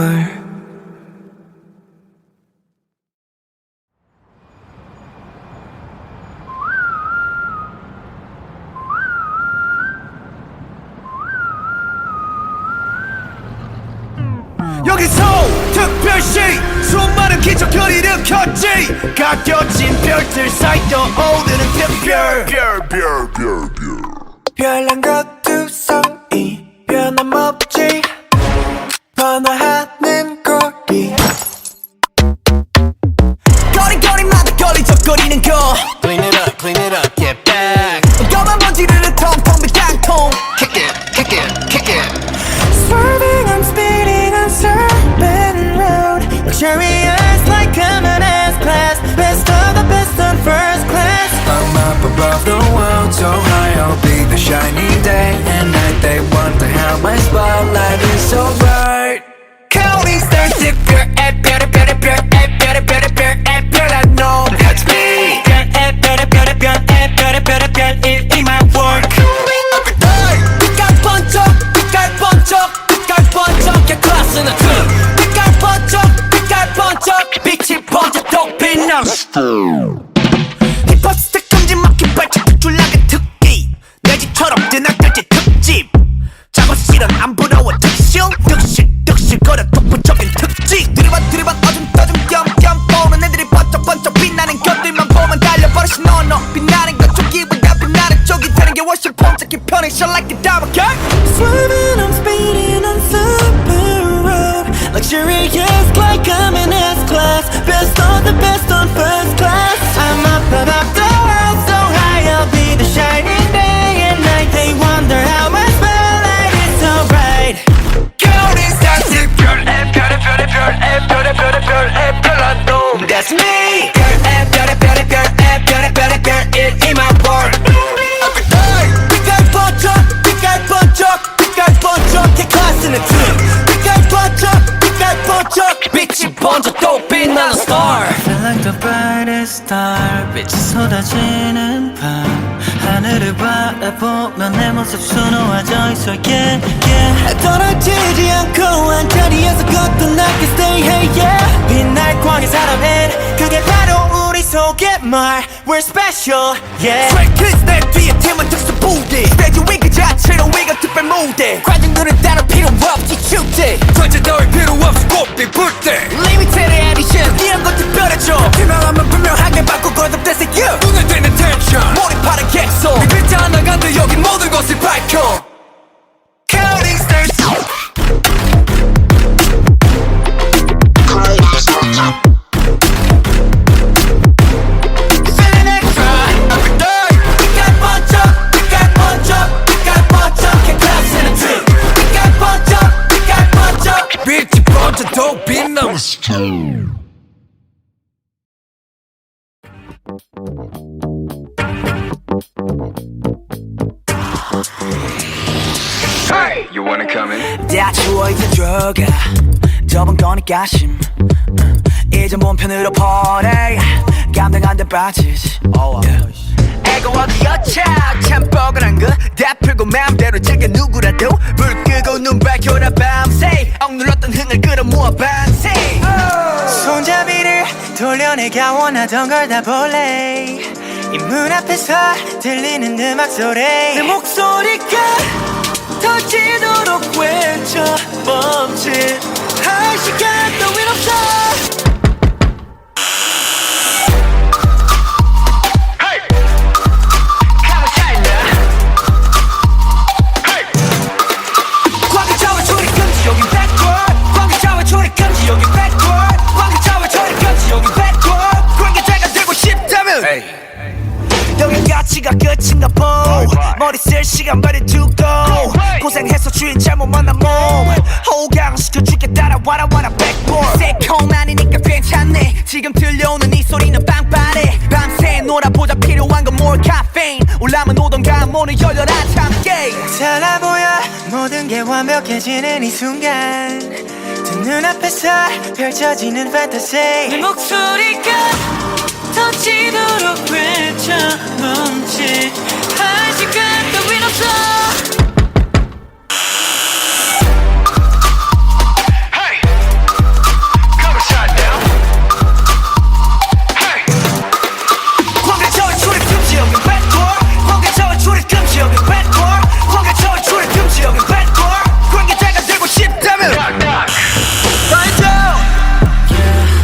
여기서 특별시 수많은 기적을 일으켰지 가려진 별들 사이 떠오르는 별별 별난 것두성이 변함없지 번화하는 거리 거리거리마다 걸리적거리는 거 Clean it up, get back. 검은 먼지를 텅텅 빈 깡통 Kick it. Swerving, I'm speeding on certain road Luxurious like common S-Class Best of the best on first class I'm up above the world so high I'll be the shining day and night. They wonder how my spotlight is so bright. Counting stars 특별해 별별한 놈 That's me 별별한 in my work 빛깔 번쩍 야 클래스는 빛깔 번쩍 빛이 번쩍 똑빛나 힙합 스텝 큼지 막힌 발짝 줄라간 특기 내 집처럼 Punisher like a double cut. Swerving, I'm speeding on super road. Luxurious like I'm in S-Class. Best of the best on first class. I'm up above the world so high, I'll be the shining day and night. They wonder how my spotlight is so bright. Counting stars 별 별의 별의 별의 별의 별의 별의 별라도 That's me. 별의 별의 별의 별의 별의 별의 별 in my world. 빛깔 번쩍, 빛깔 번쩍, 빛깔 번쩍해 클래스는 트림. 빛깔 번쩍, 빛깔 번쩍, 빛이 번져 또 빛나는 star. Feel like the brightest star. 빛이 쏟아지는 밤. 하늘을 바라보면 내 모습 수놓아져 있어. Yeah, yeah. 떨어지지 않고 한 자리에서 거듭나게 stay hey yeah. 빛날 광의 사람은 그게 바로 우리 속의 말. We're special, yeah. 트랙키스 내 뒤에 팀은 특수 부대. 스테이지 위 그 자체로 위가 특별 무대. 관중들은 따로 필요 없지 축제. 전체 따위 필요 없이 꽃빛 불때 Limited edition 이런 것 특별해져. 투명하면 분명하게 바꾸고 거듭돼서 you. 눈에 띄는 텐션 몰입하는 객석. 이 글자 하나 간데 여기 모든 것을 밝혀 Counting stars Feeling extra. Every day. 빛깔 번쩍, 빛깔 번쩍, 빛깔 번쩍해 클래스는 트림. 빛깔 번쩍, 빛깔 번쩍. 빛이 번져 또 빛나는 Hey, you wanna come in? 다 추워 이제 들어가. 좁은 거니까 심. 이제 몸편으로 퍼내. 감당 안 돼 빠지지. 애고하기 여차 참 뻐근한 거 다 풀고 마음대로 즐겨 누구라도 불 끄고 눈 밝혀라 밤새 억눌렀던 흥을 끌어모아 반세. 손잡이를 돌려내가 원하던 걸 다 볼래. 이 문 앞에서 들리는 음악 소리. 내 목소리가 터지도록 외쳐 멈칫 할 시간 따윈 없어. 광기차와 초리 금지 여긴 backward. 광기차와 초리 금지 여긴 backward. 광기차와 초리 금지 여긴 backward. 관계자가 되고 싶다면 여긴 가치가 끝인가 보. 머리 쓸 시간 버리 두고 고생해서 주인 잘못 만난 몸 호강시켜줄게 따라와라 와라 backboard. 새콤아니니까 괜찮네. 지금 들려오는 이 소리는 빵빠레. 밤새 놀아보자 필요한 건 more caffeine. 올라면 오던가 문을 열려라 참깨. 달라 보여 모든 게 완벽해지는 이 순간. 두 눈앞에서 펼쳐지는 fantasy. 내 목소리가 터지도록 외쳐 멈칫 할 시간 따윈 없어. 광기차와 초리 금지 여긴 backward. 광기차와 초리 금지 여긴 backward. 광기차와 초리 금지 여긴 backward. 관계자가 되고 싶다면 Find out.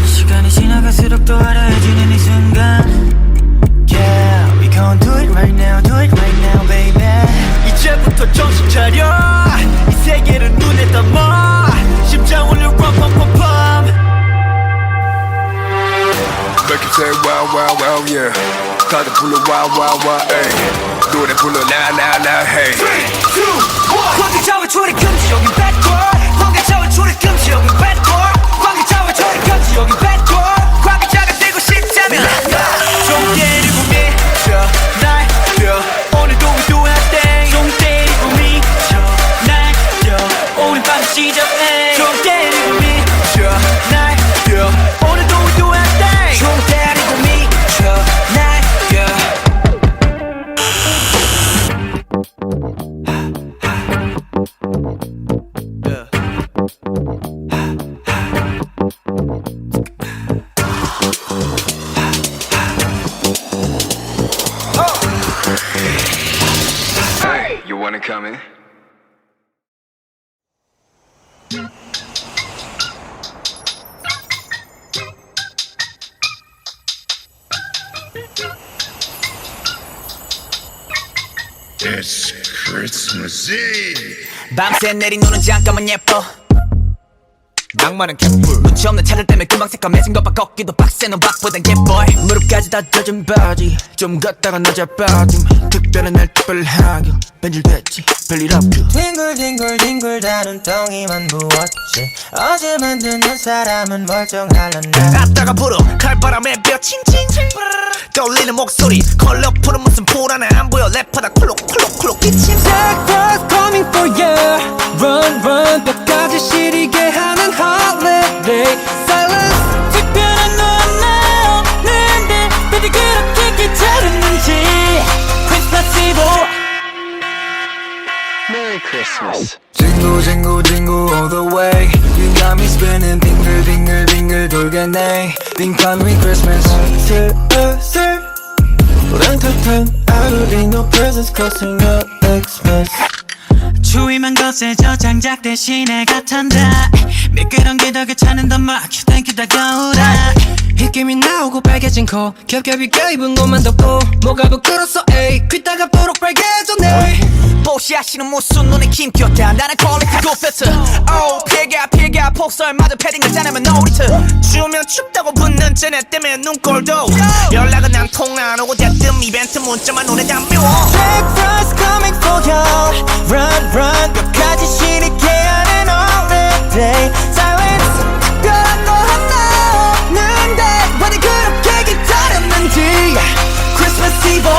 시간이 지나갈수록 또 알아해지는 이 순간. Yeah, we gon' do it right now, do it right now, baby. 이제부터 정신 차려. 이 세계를 눈에 담아. 심장 울려 빰빰빰빰. Make it say wow wow wow yeah 다들 불러 wow wow wow ay 노래 불러 now now now hey 광기차와 초리 금지 여긴 backward. 광기차와 초리 금지 여긴 backward. 광기차와 초리 금지 여긴 backward. 관계자가 되고 싶다면 좀 때리고 미쳐 날려. 오늘도 we do our thing. 좀 때리고 미쳐 날려. 오늘 밤 시작해. 좀 때리고 미쳐 날려. 오늘도 we do our thing. 좀 때리고 미쳐 날려. Hey, you wanna come in? It's Christmas Eve. 밤새 내린 눈은 잠깐만 예뻐 낭만은 갯불 눈치 없는 차들 때문에 금방 새까매진 것봐 걷기도 빡세 넌 박보단 예뻐 무릎까지 다 젖은 바지 좀 걷다가 낮아 빠짐 특별한 날 특별하게 변질됐지 별일 없고 뒹굴뒹굴뒹굴 다 눈덩이만 부었지 어제 만든 사람은 멀쩡할란다 갔다가 불어 칼바람에 뼈 칭칭칭 떨리는 목소리 컬러풀은 무슨 불안해 안 보여 랩하다 콜록콜록콜록 기침 Breakfast coming for you Run run 뼈까지 시리게 하는 holiday Silence 특별한 너와 나였는데 왜들 그렇게 귀찮았는지 Christmas Eve Merry Christmas. Jingle jingle jingle all the way You got me spinning 빙글 빙글 빙글 돌겠네 빙판위 Christmas 슬슬 우랑탕탕 I will be no presents costing your Xmas 추위만 거세져 장작 대신에 갓한다 미끄러운 게 더 괜찮은 더 막 땡큐 다가오라 입김이 나오고 빨개진 코 겹겹이 껴입은 옷만 덮고 뭐가 부끄러서 에이 귀따가 뽀록 빨개졌네 뽀시아씨는 무슨 눈에 김겼다 나는 퀄리티 굿패트 피가 폭설마저 패딩을 짜내면 노리트 추우면 춥다고 붙는 쟤네 때문에 눈꼴도 연락은 안 통화 안 오고 대뜸 이벤트 문자만 눈에 담겨 Breakfast coming for you Run run 뼈까지 시리게 하는 holiday Silence 특별한 거 하나 없는데 왜들 그렇게 기다렸는지 Christmas Eve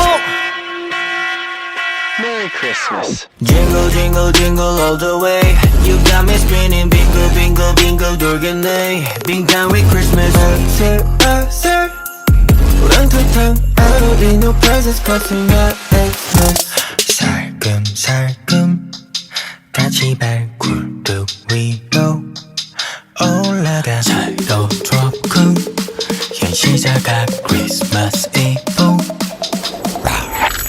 Merry Christmas. Jingle jingle jingle all the way You got me spinning bingle bingle bingle 돌겠네 빙판 with Christmas 슬슬 우랑탕탕 I don't need no presents costing your Xmas 살금살금 같이 발굴뚝 위로 올라가 살도 조금 현시자가 Christmas Eve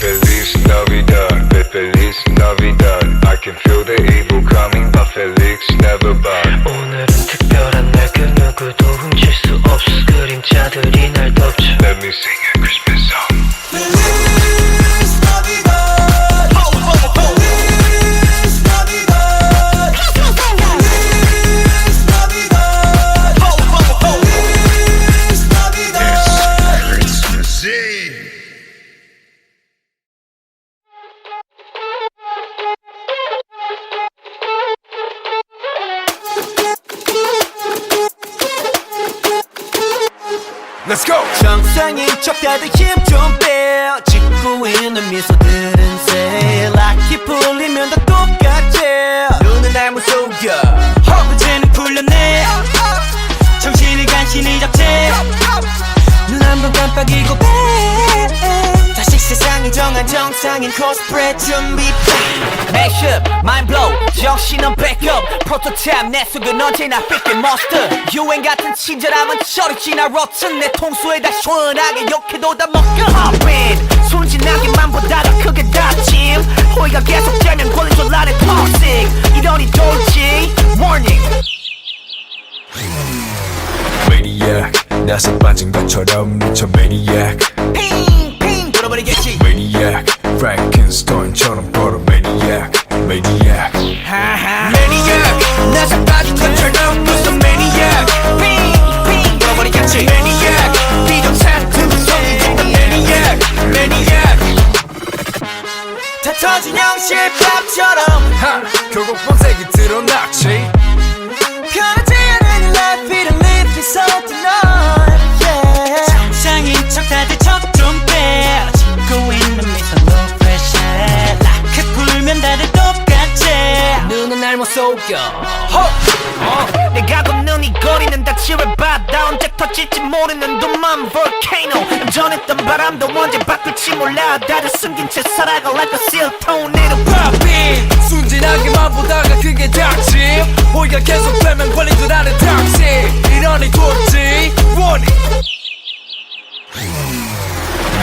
Feliz Navidad, Feliz Navidad. I can feel the evil coming, but Felix never bad. 오늘은 특별한 날 그 누구도 훔칠 수 없어 그림자들이 날 덮쳐 Let me sing a Christmas song. Feliz Navidad Feliz Navidad Feliz Navidad Feliz Navidad Christmas Eve. Let's go! 정상인 척 다들 힘 좀 빼 짓고 있는 미소들은 새 락이 풀리면 다 똑같지 눈은 날 무서워 허브제는 풀렸네 정신을 간신히 잡채 눈 한 번 깜빡이고 다시 세상이 정한 정상인 코스프레 준비 Mashup, mind blow, 정신은 backup 프로토타입 내 속은 언제나 삐끗 monster 유행 같은 친절함은 저리 지나 rotten 내 통수에다 시원하게 욕해도 다 먹여 Hop in, 순진하게만 보다가 크게 다짐 호의가 계속되면 권리줄 나를 toxic 이러니 돌지 warning Maniac 나서 빠진 것처럼 미쳐 Maniac 핑핑 돌아버리겠지 Maniac Frankenstein처럼 걸어 Maniac Maniac Maniac 나서 빠진 것처럼 무슨 Maniac 핑핑 돌아버리겠지 Maniac 비정상 틈성이 정말 Maniac Maniac 다 터진 형실밥처럼 하! 결국 본색이 드러났지 편하지 않은 life it and live it so tonight yeah 정상인 척 다들 척좀빼 짓고 있는 미소 no pressure 락크 풀면 다들 똑같지 눈은 날 못 속여 내가 걷는 이 거리는 다 지뢰바다 언제 터질지 모르는 둠만 volcano 전했던 바람도 언제 바뀔지 몰라 다들 숨긴 채 살아가 like a seal tornado popping 순진하게만 보다가 그게 닥치 호의가 계속되면 권리 줄 아는 닥치 이러니 돌지 warning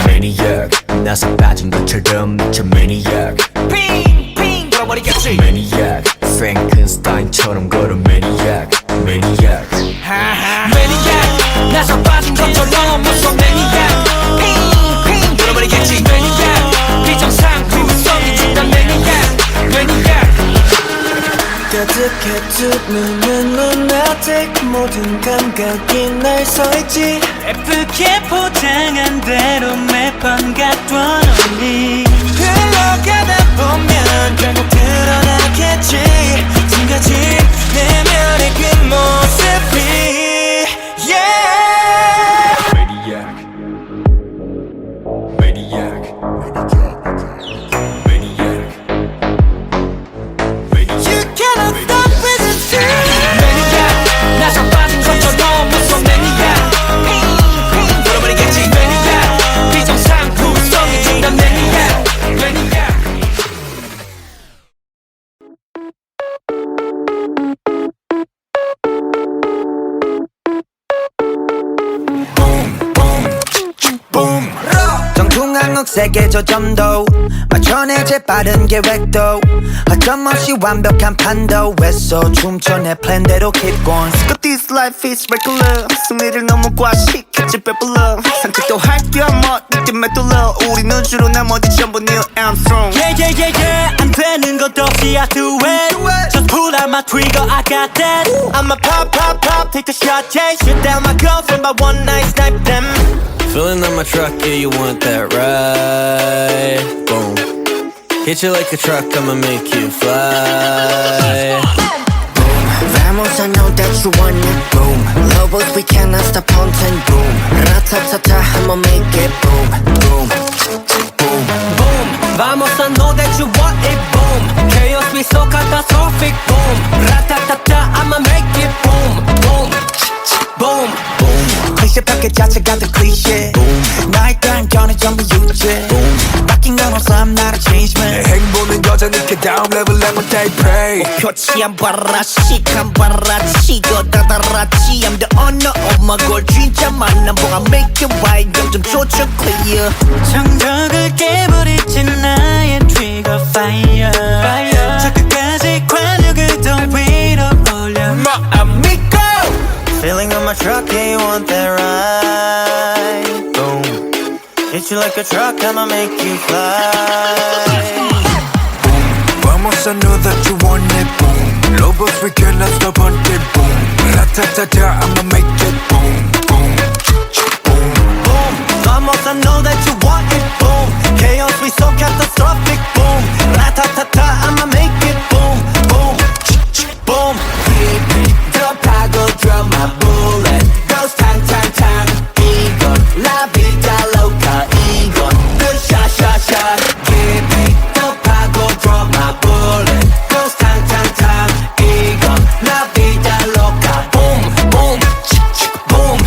Maniac 나서 빠진 것처럼 미쳐 Maniac 핑핑 돌아버리겠지 Maniac Frankenstein처럼 걸어 Maniac Maniac Maniac 나서 빠진 것처럼 무슨 Maniac 핑핑 돌아버리겠지 Maniac 비정상 틈성이 가득해 두 눈은 눈아직 모든 감각이 날 서있지 예쁘게 포장한 대로 매번 갖던 우리 흘러가다 보면 결국 드러나겠지 지금까지 내면의 그 모습이 세계 저점도 맞춰내제 빠른 계획도 허점없이 완벽한 판도 했어 춤춰 내 플랜대로 keep going But this life is regular 승리를 너무 과식했지 배불러 산책도 할겸 어디쯤 맷돌러 우리는 주로 나머지 전부 Neil Armstrong Yeah 안 되는 것 없이 I do it Just pull out my trigger I got that I'ma pop take a shot yeah shoot down my girlfriend by one night snipe them Filling up my truck, yeah, you want that ride. Boom. Hit you like a truck, I'ma make you fly. Boom, vamos, I know that you want it. Boom, lobos, we cannot stop haunting. Boom, ratatata, I'ma make it. Boom, boom, boom, boom. Vamos, I know that you want it. Boom, chaos be so catastrophic. Boom, ratatata, I'ma make it. Boom, boom, boom, boom. 클리셰 패킷 자체가 더 클리셰 나에 대한 견해 전부 유죄 바뀐 건 없어 I'm not a change man 내 행보는 여전히 그 다음 레벨 every day pray 표치 안 봐라 시간 봐라 치고 다다라치 I'm the owner of my goal 진짜 만남 보가 make it right 영점 조쳐 clear 정적을 깨버리지 나의 trigger fire 저 끝까지 관역을 더 위로 올려 마음이고 Filling up my truck, yeah, you want that ride. Boom. Hit you like a truck, I'ma make you fly. Boom, vamos, I know that you want it. Boom, lobos, we cannot stop hunting. Boom, ratatata, I'ma make it. Boom, boom, boom, boom. Vamos, I know that you want it. Boom, chaos, we so catastrophic. Boom, ratatata, I'ma make it. Boom, boom, boom. 더 파고들어 my bullet Goes 탕탕탕 이건 La vida loca 이건 Good shot shot shot Give me 더 파고들어 my bullet Goes 탕탕탕 이건 La vida loca Boom boom boom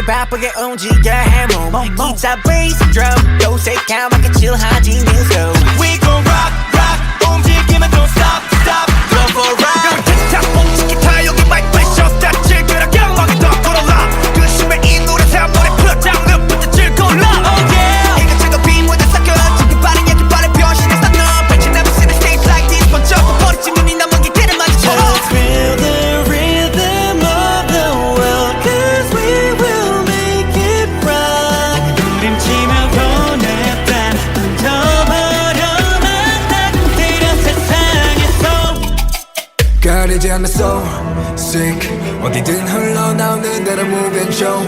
바쁘게 움직여 해몸 기타 베이스 드럼 요색하게 칠하지 뉴스 We gon' rock rock 움직이면 don't stop stop Go for a ride 틱탁 뭉치기 타 여기 마이크 프레셔 스탑 즐거라 영광이 더 걸어라 그 심해 이 노래 다 머리 풀어 장르부터 즐거라 Oh yeah 이것저것 빈무대 섞여 지금 빠른 얘기 빠른 변신했어 너 Bet you never seen a stage like this 번쩍 버리지 눈이 남은 게 그를 마주쳐라 Just feel the rhythm of the world 가리지 않는 so sick 어디든 흘러나오는 대로 move and show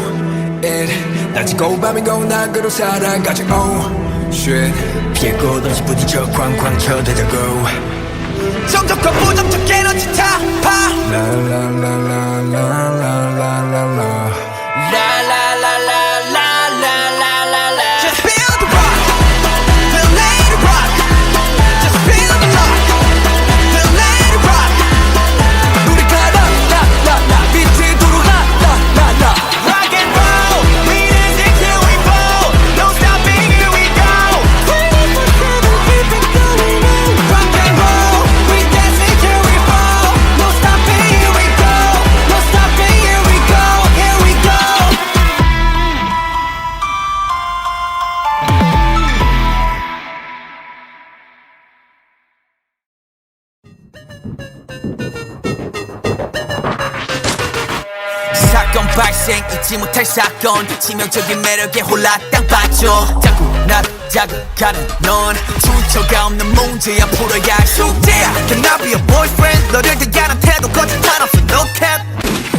it 낮이고 밤이고 나 그로 살아가지 oh shit 피했고 다시 부딪혀 쾅쾅 쳐대자고 정적과 부정적 에너지 타파 La la la la la la la la la Just feel the rock Feel let it rock Just feel the rock Feel let it rock 우리가 라라라라 빛이 도로가 라라라 Rock and roll We dance it till we fall No stopping here we go 24/7 keep it going on Rock and roll We dance it till we fall No stopping here we go No stopping here we go Here we go 사건 발생 잊지 못할 사건 치명적인 매력에 홀라 땅 빠져 자꾸 나를 자극하는 넌 출처가 없는 문제야 풀어야 할 숙제야 Can I be a boyfriend 너를 대하는 태도 거짓말 없어 no cap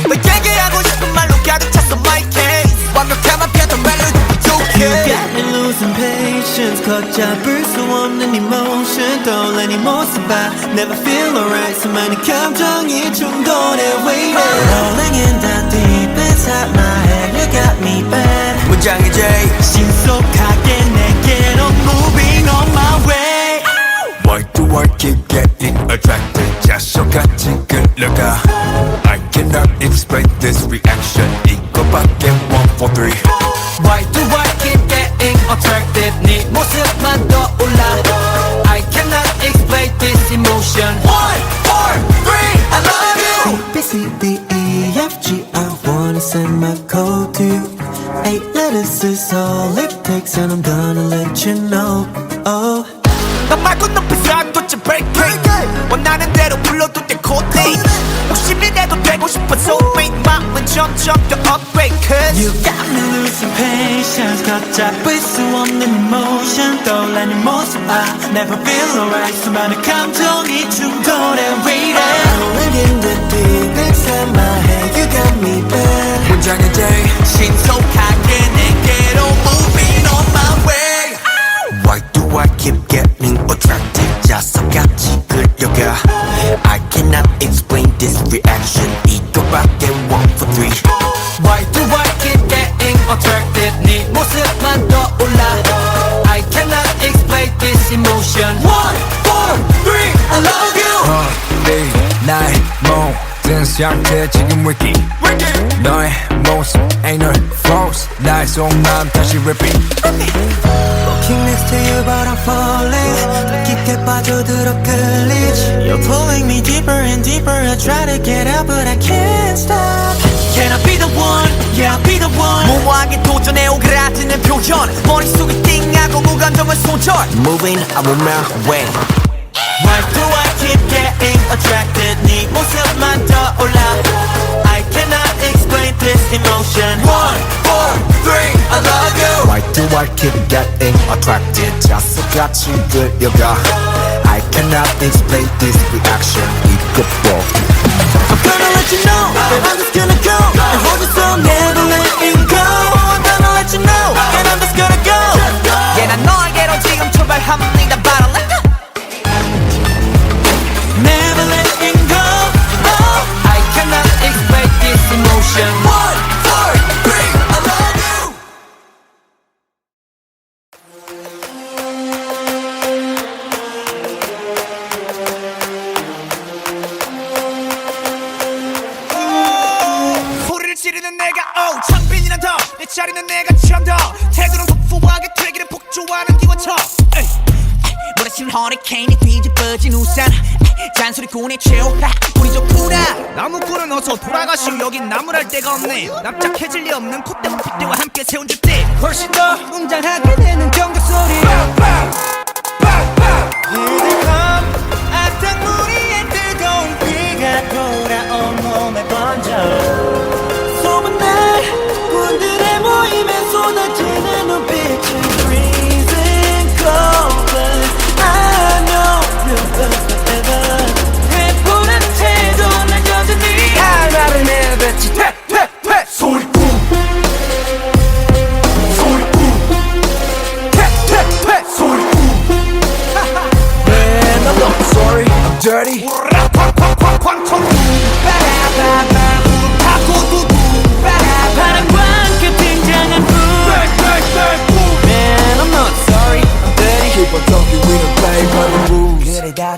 너에게 하고 싶은 말로 가득 찼어 my case 완벽함만 펴던 멜로디 You 부족해 got me losing patience 걷잡을 수 없는 emotion 떠올린 이 모습 봐 Never feel alright 수많은 감정이 충돌해 waiting Rolling in the deep inside my head You got me bad 문장의 J 신속하게 내게로 moving on my way Why do I keep getting attracted 자석같이 끌려가 I cannot explain this reaction 이거밖에 1, 4, 3 Why do I keep getting attracted 네 모습만 떠올라 I cannot explain this emotion 1, 4, 3 I love you A, B, C, D, E, F, G I wanna send my code to you 8 letters is all it takes and I'm gonna let you know Oh 너 말고 높이서 도대체 break 원하는 대로 불러도 돼 코딩 50일에도 되고 싶어서 wait 마음은 점점 더 upgrade cause You got me losing patience 걷잡을 수 없는 emotion 떠올린 이 모습 I never feel alright 수많은 감정이 충돌해 waiting Rolling in the deep inside my head You got me bad 문장의 J 신속하게 내게로 moving on my way Why do I keep getting attracted 자석같이 끌려가 I cannot explain this reaction 이거밖에 1, 4, 3 Why do I keep getting attracted 네 모습만 떠올라 I cannot explain this emotion 1, 4, 3 I love you 네 나의 모든 상태 지금 위기 너의 모습 ain't no flaws 나의 속마음 다시 repeat Walking next to you but I'm falling 더 깊게 빠져들어 끌리지 You're pulling me deeper and deeper I try to get out but I can't stop Can I be the one? Yeah I'll be the one 무모하게 도전해 오그라드는 표현 머릿속이 띵하고 무감정은 손절 Moving I'm on my way Why do I keep getting attracted 네 모습만 떠올라 I cannot explain this emotion 1, 4, 3 I love you Why do I keep getting attracted 자석같이 끌려가 I cannot explain this reaction 이것도 I'm gonna let you know that I'm just gonna go and hold you so never letting go I'm gonna let you know and I'm just gonna go Yeah 난 너에게로 지금 출발합니다 But I let go Never letting go oh. I cannot explain this emotion 1, 4, 3 I love you 소리를 지르는 내가 창빈이란 더내 자리는 내가 참더 태도는 소소하게 되기를 폭주하는 기관총 몰아친 허리케인이 뒤집어진 우산 잔소리꾼의 최후 우리 좋구나 나무꾼은 어서 돌아가시오 여긴 나무랄 데가 없네 납작해질 리 없는 콧대와 핏대와 함께 세운 주택 훨씬 더 웅장하게 되는 경적 소리 Here they come 악당무리의 뜨거운 피가 돌아온 몸에 번져 소문날 군들의 모임에 쏟아지는 눈빛은 freezing cold but I know you'll last forever 해보는 태도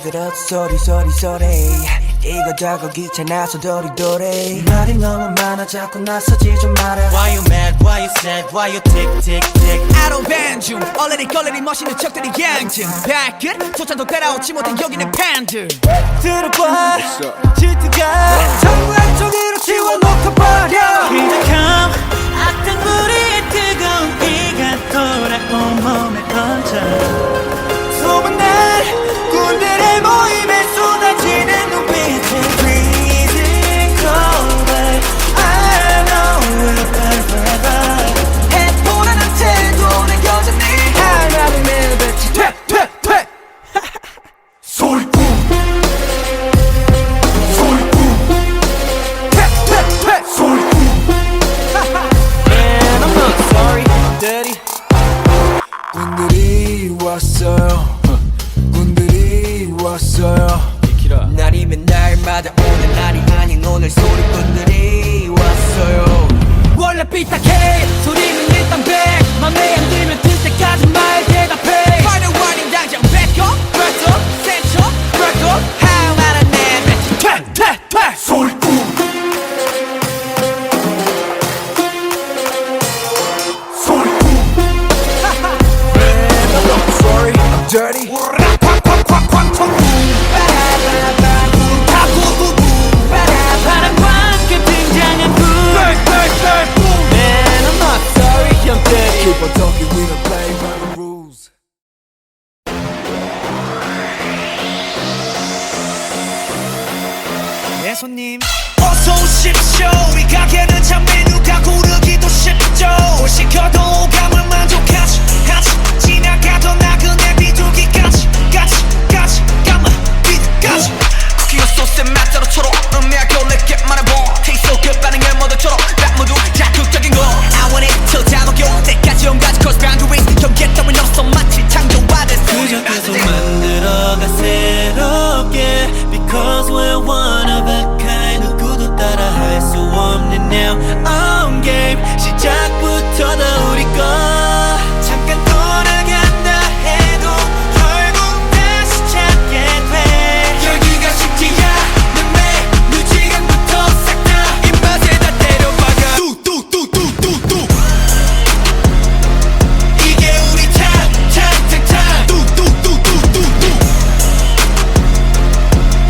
들어도 소리 이거저거 귀찮아서 도리도리 말이 너무 많아 자꾸 나서지 좀 마라 Why you mad, why you sad, why you tick tick tick I don't ban 중 얼레리 걸레리 멋있는 척들이 양증 발끝 조차도 따라오지 못해 여기는 팬들 들어봐 질투가 전부 한쪽으로 지워놓고 버려 기적함 악한 불이 뜨거운 비가 돌아온 몸에 번져 소문난 군대의 모임에 쏟아지는 눈빛에 Freezing cold but I know we'll burn forever 해보라는 태도는 여전히 할 말은 내뱉지 퇴 소리꿈 퇴 소리꿈 And I'm not sorry, daddy 군들이 왔어요 군들이 왔어요 날이면 날마다 오는 날이 아닌 오늘 소리꾼들이 왔어요 원래 삐딱해 소리는 일단 백 맘에 안 들면 들 때까지 말 대답해 Final warning 당장 back up Back up Set up Back up 할 말은 내뱉지 퇴 소리꿈 소리꿈 Sorry, I'm dirty 바람과 함께 등장한 불 Man, I'm not sorry, I'm daddy Keep on talking, we don't play by the rules 네 손님 어서 오십시오 이 가게는 참 메뉴가 고르기도 쉽죠 뭘 시켜도 오감을 만족하지 지나가던 나그네 비둘기까지 까만 비둘기까지 쿠키와 소스의 맛대로 초록 음미하고 내게 말해봐 Taste so good 반응을 모두처럼 딱 모두 자극적인 거 I want it till 다 녹여 때까지 온가지 cross boundaries 경계 따윈 없어 마치 창조받은 그저 계속 만들어가 새롭게 Because we're one of a kind 누구도 따라할 수 없는 now on game 시작부터 다 우리 거 잠깐 돌아간다 해도 결국 다시 찾게 돼 열기가 쉽지 않은 매 누지간부터 싹 다 입맛에 다 때려박아 뚜뚜뚜뚜뚜뚜 이게 우리 탕탕탕탕 뚜뚜뚜뚜뚜뚜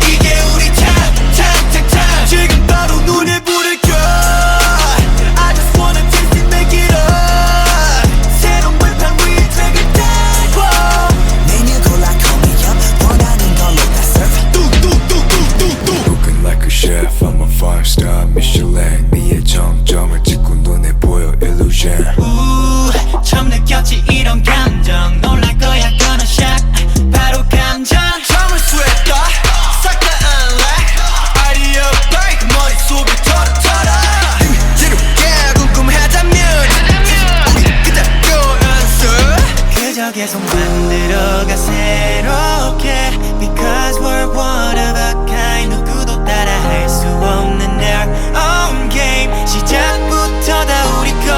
이게 우리 탕탕탕탕 지금 바로 눈에 불을 켜 I just wanna taste it make it up 새로운 불판 위에 책을 달고 메뉴 골라 call me up 원하는 걸로 다 serve 뚜뚜뚜뚜뚜뚜 Looking like a chef, I'm a 5-star Michelin 미의 정점을 찍고 눈에 보여 illusion 처음 느꼈지 이런 감정 놀랄 거야 gonna shock 바로 감정 잠을 쇠다 싹 다 unlock 아이디어 break 머릿속을 털어 지루게 궁금하다면 우리 그대로 answer 그저 계속 만들어가 새롭게 Because we're one of a kind 누구도 따라할 수 없는 our own game 시작부터 다 우리 거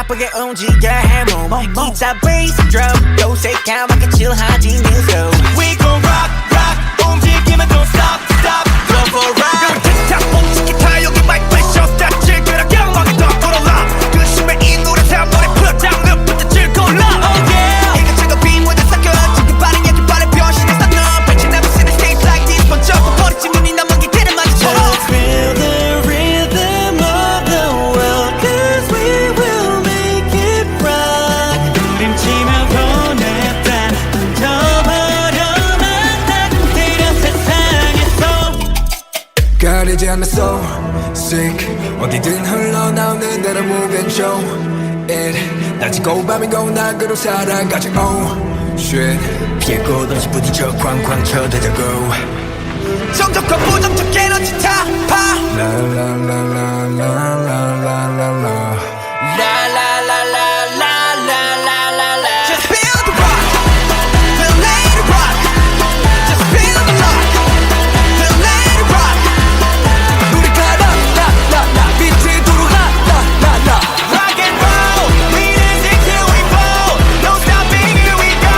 바쁘게 움직여 해몸 기타 베이스 드럼 요새 까맣게 칠하지 뉴스 We gon' rock rock 움직이면 don't stop stop Go for a ride 틱탁 뽕치 기타 여기 마이크 프레셔 스타트 즐겨라 경험하게 더 걸어라 그 심해 이 노래 사번에 put down 늪부터 즐거울라 Oh yeah 이것저것 빈무대 섞여 지금 빠른 얘기 빠른 변신에 stand up Bet you never seen a stage like this 번쩍 버리지 문이 남은 게 길을 마주쳐 Feel the rhythm of the world Cause we will make it rock 부림치며 보냈단 던져버려만 따뜻해려 세상에서 가리지 않는 soul sick 어디든 흘러나오는 대로 move and show it 낮이고 밤이고 낙으로 살아가지 oh shit 피해 꽃없이 부딪혀 쾅쾅 쳐대자고 정적과 부정적 에너지 타파 La la la la la la la la la La la la la la la la la la Just feel the rock Feel let it rock Just feel the rock Feel let it rock 우리가 라라라라 빛이 도로가 라라라 Rock and roll We dancing till we fall No stopping here we go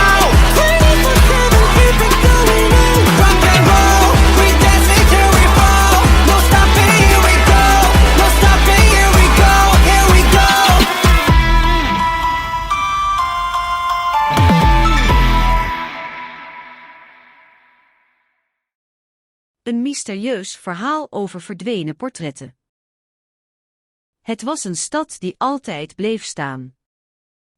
24/7 keep it going on Rock and roll We dancing till we fall No stopping here we go No stopping here we go Here we go Een mysterieus verhaal over verdwenen portretten. Het was een stad die altijd bleef staan.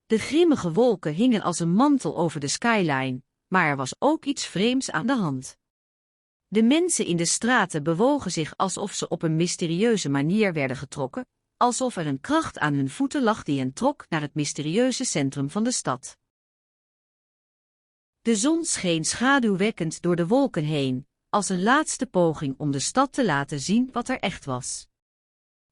De grimmige wolken hingen als een mantel over de skyline, maar er was ook iets vreemds aan de hand. De mensen in de straten bewogen zich alsof ze op een mysterieuze manier werden getrokken, alsof er een kracht aan hun voeten lag die hen trok naar het mysterieuze centrum van de stad. De zon scheen schaduwwekkend door de wolken heen, als een laatste poging om de stad te laten zien wat er echt was.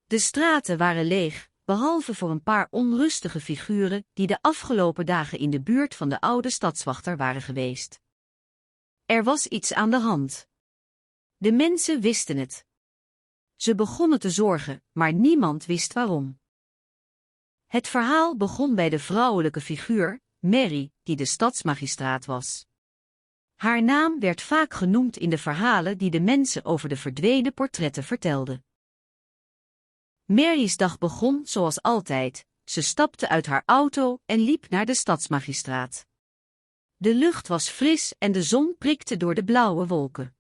De straten waren leeg, behalve voor een paar onrustige figuren die de afgelopen dagen in de buurt van de oude stadswachter waren geweest. Er was iets aan de hand. De mensen wisten het. Ze begonnen te zorgen, maar niemand wist waarom. Het verhaal begon bij de vrouwelijke figuur, Mary, die de stadsmagistraat was. Haar naam werd vaak genoemd in de verhalen die de mensen over de verdwenen portretten vertelden. Mary's dag begon zoals altijd, ze stapte uit haar auto en liep naar de stadsmagistraat. De lucht was fris en de zon prikte door de blauwe wolken.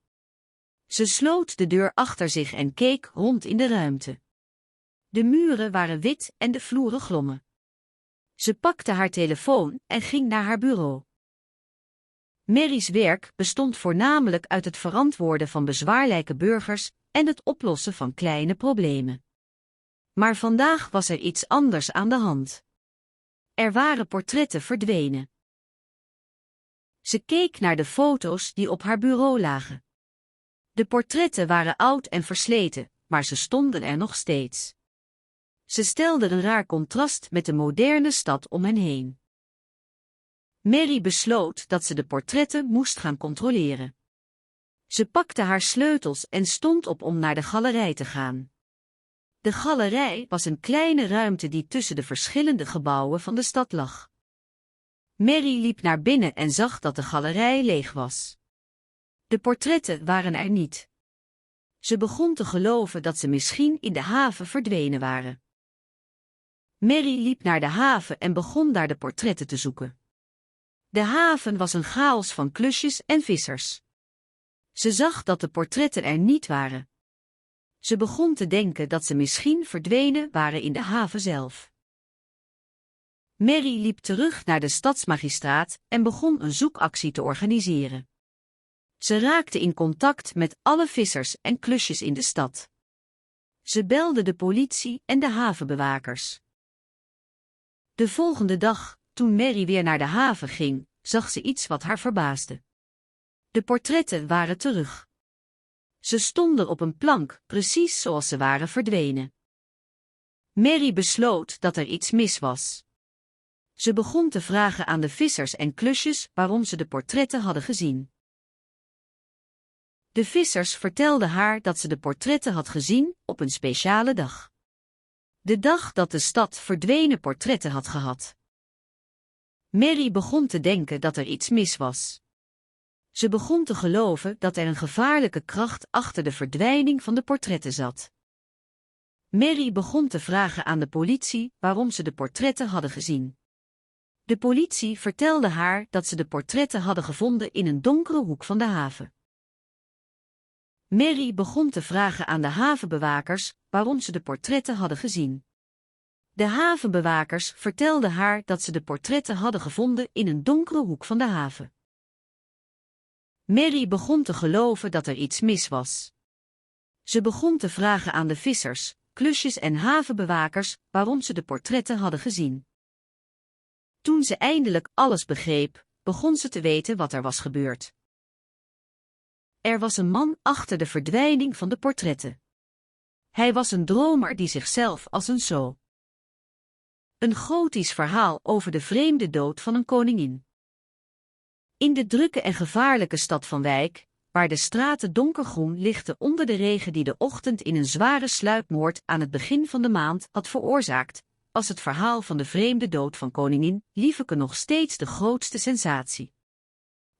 Ze sloot de deur achter zich en keek rond in de ruimte. De muren waren wit en de vloeren glommen. Ze pakte haar telefoon en ging naar haar bureau. Mary's werk bestond voornamelijk uit het verantwoorden van bezwaarlijke burgers en het oplossen van kleine problemen. Maar vandaag was er iets anders aan de hand. Er waren portretten verdwenen. Ze keek naar de foto's die op haar bureau lagen. De portretten waren oud en versleten, maar ze stonden er nog steeds. Ze stelden een raar contrast met de moderne stad om hen heen. Mary besloot dat ze de portretten moest gaan controleren. Ze pakte haar sleutels en stond op om naar de galerij te gaan. De galerij was een kleine ruimte die tussen de verschillende gebouwen van de stad lag. Mary liep naar binnen en zag dat de galerij leeg was. De portretten waren er niet. Ze begon te geloven dat ze misschien in de haven verdwenen waren. Mary liep naar de haven en begon daar de portretten te zoeken. De haven was een chaos van klusjes en vissers. Ze zag dat de portretten er niet waren. Ze begon te denken dat ze misschien verdwenen waren in de haven zelf. Mary liep terug naar de stadsmagistraat en begon een zoekactie te organiseren. Ze raakte in contact met alle vissers en klusjes in de stad. Ze belde de politie en de havenbewakers. De volgende dag, toen Mary weer naar de haven ging, zag ze iets wat haar verbaasde. De portretten waren terug. Ze stonden op een plank, precies zoals ze waren verdwenen. Mary besloot dat er iets mis was. Ze begon te vragen aan de vissers en klusjes waarom ze de portretten hadden gezien. De vissers vertelden haar dat ze de portretten had gezien op een speciale dag. De dag dat de stad verdwenen portretten had gehad. Mary begon te denken dat er iets mis was. Ze begon te geloven dat er een gevaarlijke kracht achter de verdwijning van de portretten zat. Mary begon te vragen aan de politie waarom ze de portretten hadden gezien. De politie vertelde haar dat ze de portretten hadden gevonden in een donkere hoek van de haven. Mary begon te vragen aan de havenbewakers waarom ze de portretten hadden gezien. De havenbewakers vertelden haar dat ze de portretten hadden gevonden in een donkere hoek van de haven. Mary begon te geloven dat er iets mis was. Ze begon te vragen aan de vissers, klusjes en havenbewakers waarom ze de portretten hadden gezien. Toen ze eindelijk alles begreep, begon ze te weten wat er was gebeurd. Er was een man achter de verdwijning van de portretten. Hij was een dromer die zichzelf als een zo. Een gotisch verhaal over de vreemde dood van een koningin. In de drukke en gevaarlijke stad van Wijk, waar de straten donkergroen lichten onder de regen die de ochtend in een zware sluipmoord aan het begin van de maand had veroorzaakt, was het verhaal van de vreemde dood van koningin Liefeke nog steeds de grootste sensatie.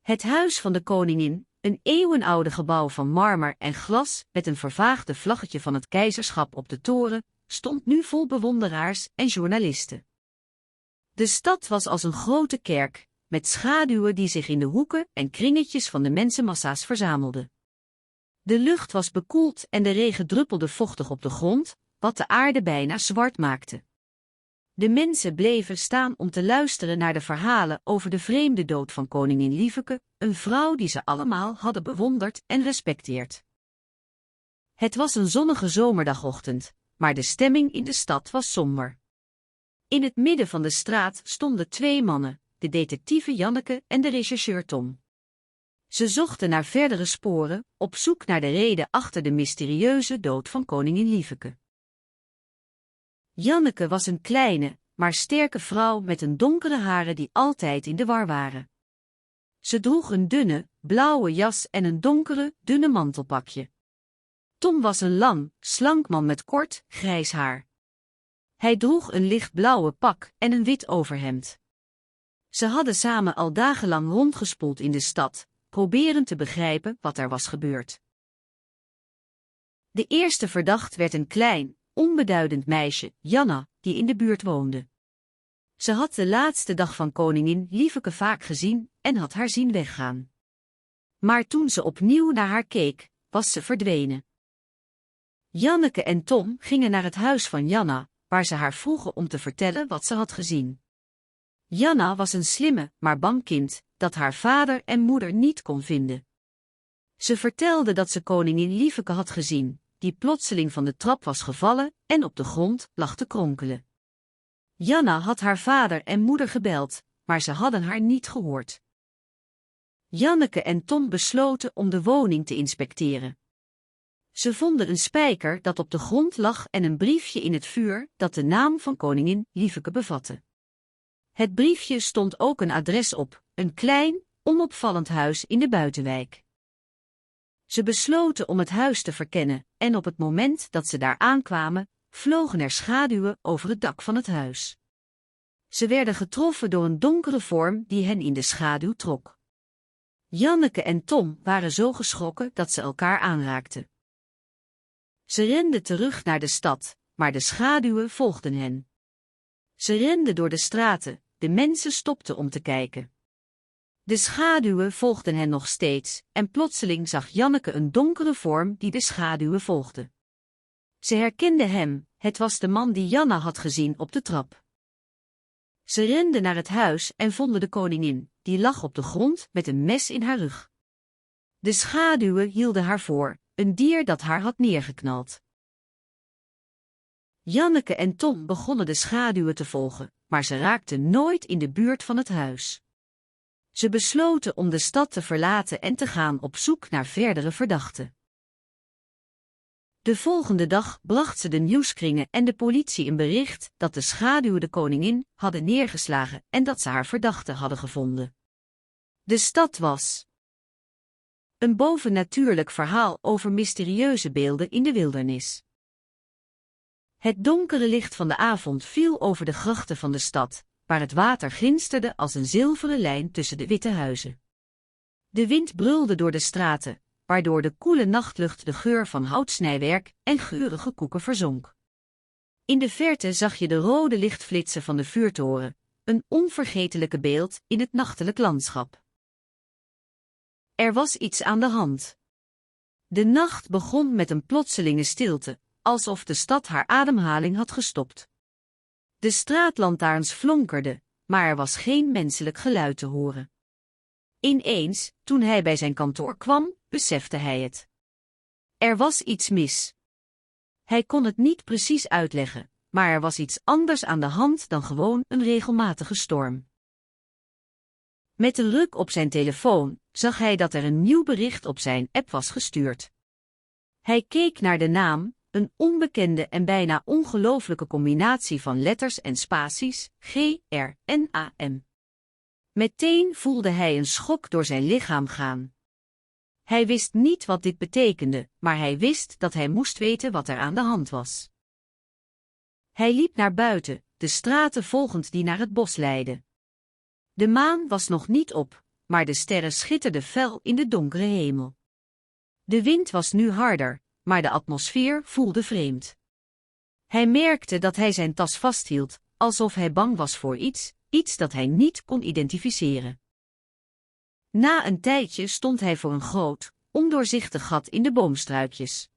Het huis van de koningin, een eeuwenoude gebouw van marmer en glas met een vervaagde vlaggetje van het keizerschap op de toren, stond nu vol bewonderaars en journalisten. De stad was als een grote kerk, met schaduwen die zich in de hoeken en kringetjes van de mensenmassa's verzamelden. De lucht was bekoeld en de regen druppelde vochtig op de grond, wat de aarde bijna zwart maakte. De mensen bleven staan om te luisteren naar de verhalen over de vreemde dood van koningin Liefeke, een vrouw die ze allemaal hadden bewonderd en respecteerd. Het was een zonnige zomerdagochtend, maar de stemming in de stad was somber. In het midden van de straat stonden twee mannen, de detectieve Janneke en de rechercheur Tom. Ze zochten naar verdere sporen, op zoek naar de reden achter de mysterieuze dood van koningin Liefeke. Janneke was een kleine, maar sterke vrouw met een donkere haren die altijd in de war waren. Ze droeg een dunne, blauwe jas en een donkere, dunne mantelpakje. Tom was een lang, slank man met kort, grijs haar. Hij droeg een lichtblauwe pak en een wit overhemd. Ze hadden samen al dagenlang rondgespoeld in de stad, proberend te begrijpen wat er was gebeurd. De eerste verdacht werd een klein, onbeduidend meisje, Janna, die in de buurt woonde. Ze had de laatste dag van koningin Liefeke vaak gezien en had haar zien weggaan. Maar toen ze opnieuw naar haar keek, was ze verdwenen. Janneke en Tom gingen naar het huis van Janna, waar ze haar vroegen om te vertellen wat ze had gezien. Janna was een slimme, maar bang kind, dat haar vader en moeder niet kon vinden. Ze vertelde dat ze koningin Liefeke had gezien, die plotseling van de trap was gevallen en op de grond lag te kronkelen. Janna had haar vader en moeder gebeld, maar ze hadden haar niet gehoord. Janneke en Tom besloten om de woning te inspecteren. Ze vonden een spijker dat op de grond lag en een briefje in het vuur dat de naam van koningin Liefeke bevatte. Het briefje stond ook een adres op, een klein, onopvallend huis in de buitenwijk. Ze besloten om het huis te verkennen, en op het moment dat ze daar aankwamen, vlogen er schaduwen over het dak van het huis. Ze werden getroffen door een donkere vorm die hen in de schaduw trok. Janneke en Tom waren zo geschrokken dat ze elkaar aanraakten. Ze renden terug naar de stad, maar de schaduwen volgden hen. Ze renden door de straten, de mensen stopten om te kijken. De schaduwen volgden hen nog steeds, en plotseling zag Janneke een donkere vorm die de schaduwen volgde. Ze herkende hem, het was de man die Janna had gezien op de trap. Ze renden naar het huis en vonden de koningin, die lag op de grond met een mes in haar rug. De schaduwen hielden haar voor, een dier dat haar had neergeknald. Janneke en Tom begonnen de schaduwen te volgen, maar ze raakten nooit in de buurt van het huis. Ze besloten om de stad te verlaten en te gaan op zoek naar verdere verdachten. De volgende dag bracht ze de nieuwskringen en de politie een bericht dat de schaduwen de koningin hadden neergeslagen en dat ze haar verdachte hadden gevonden. De stad was een bovennatuurlijk verhaal over mysterieuze beelden in de wildernis. Het donkere licht van de avond viel over de grachten van de stad, waar het water glinsterde als een zilveren lijn tussen de witte huizen. De wind brulde door de straten, waardoor de koele nachtlucht de geur van houtsnijwerk en geurige koeken verzonk. In de verte zag je de rode lichtflitsen van de vuurtoren, een onvergetelijke beeld in het nachtelijk landschap. Er was iets aan de hand. De nacht begon met een plotselinge stilte, alsof de stad haar ademhaling had gestopt. De straatlantaarns flonkerden, maar er was geen menselijk geluid te horen. Ineens, toen hij bij zijn kantoor kwam, besefte hij het. Er was iets mis. Hij kon het niet precies uitleggen, maar er was iets anders aan de hand dan gewoon een regelmatige storm. Met een ruk op zijn telefoon zag hij dat er een nieuw bericht op zijn app was gestuurd. Hij keek naar de naam, een onbekende en bijna ongelooflijke combinatie van letters en spaties, G-R-N-A-M. Meteen voelde hij een schok door zijn lichaam gaan. Hij wist niet wat dit betekende, maar hij wist dat hij moest weten wat er aan de hand was. Hij liep naar buiten, de straten volgend die naar het bos leidden. De maan was nog niet op, maar de sterren schitterden fel in de donkere hemel. De wind was nu harder, maar de atmosfeer voelde vreemd. Hij merkte dat hij zijn tas vasthield, alsof hij bang was voor iets dat hij niet kon identificeren. Na een tijdje stond hij voor een groot, ondoorzichtig gat in de boomstruikjes.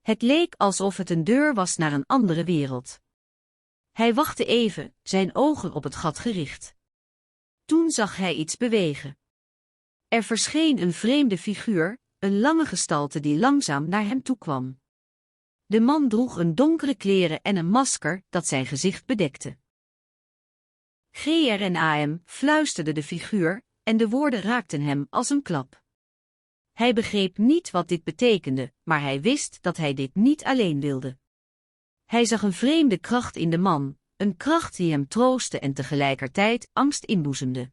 Het leek alsof het een deur was naar een andere wereld. Hij wachtte even, zijn ogen op het gat gericht. Toen zag hij iets bewegen. Er verscheen een vreemde figuur, een lange gestalte die langzaam naar hem toe kwam. De man droeg een donkere kleren en een masker dat zijn gezicht bedekte. GRNAM, fluisterde de figuur, en de woorden raakten hem als een klap. Hij begreep niet wat dit betekende, maar hij wist dat hij dit niet alleen wilde. Hij zag een vreemde kracht in de man, een kracht die hem troostte en tegelijkertijd angst inboezemde.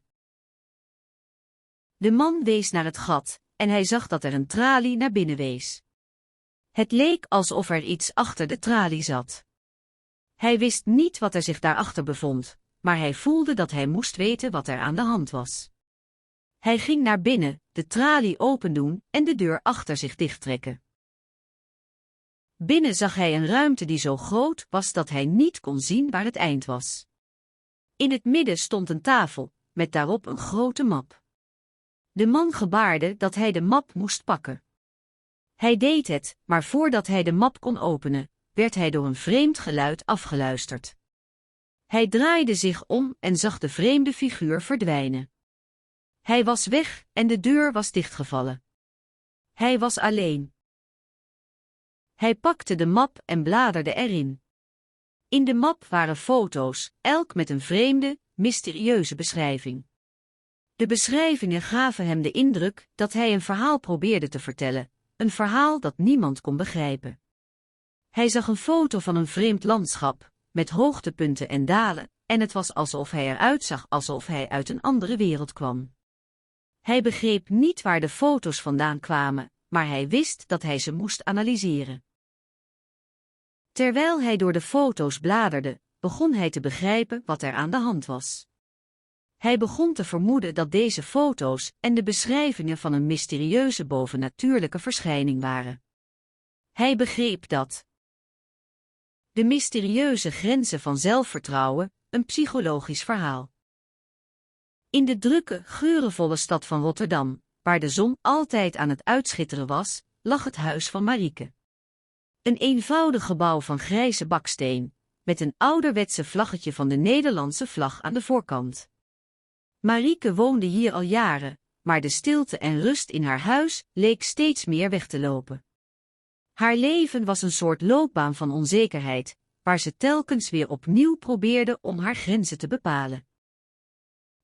De man wees naar het gat, en hij zag dat er een tralie naar binnen wees. Het leek alsof er iets achter de tralie zat. Hij wist niet wat er zich daarachter bevond, maar hij voelde dat hij moest weten wat er aan de hand was. Hij ging naar binnen, de tralie opendoen en de deur achter zich dichttrekken. Binnen zag hij een ruimte die zo groot was dat hij niet kon zien waar het eind was. In het midden stond een tafel, met daarop een grote map. De man gebaarde dat hij de map moest pakken. Hij deed het, maar voordat hij de map kon openen, werd hij door een vreemd geluid afgeluisterd. Hij draaide zich om en zag de vreemde figuur verdwijnen. Hij was weg en de deur was dichtgevallen. Hij was alleen. Hij pakte de map en bladerde erin. In de map waren foto's, elk met een vreemde, mysterieuze beschrijving. De beschrijvingen gaven hem de indruk dat hij een verhaal probeerde te vertellen, een verhaal dat niemand kon begrijpen. Hij zag een foto van een vreemd landschap, met hoogtepunten en dalen, en het was alsof hij eruit zag alsof hij uit een andere wereld kwam. Hij begreep niet waar de foto's vandaan kwamen, maar hij wist dat hij ze moest analyseren. Terwijl hij door de foto's bladerde, begon hij te begrijpen wat er aan de hand was. Hij begon te vermoeden dat deze foto's en de beschrijvingen van een mysterieuze bovennatuurlijke verschijning waren. Hij begreep dat de mysterieuze grenzen van zelfvertrouwen, een psychologisch verhaal. In de drukke, geurenvolle stad van Rotterdam, waar de zon altijd aan het uitschitteren was, lag het huis van Marieke. Een eenvoudig gebouw van grijze baksteen, met een ouderwetse vlaggetje van de Nederlandse vlag aan de voorkant. Marieke woonde hier al jaren, maar de stilte en rust in haar huis leek steeds meer weg te lopen. Haar leven was een soort loopbaan van onzekerheid, waar ze telkens weer opnieuw probeerde om haar grenzen te bepalen.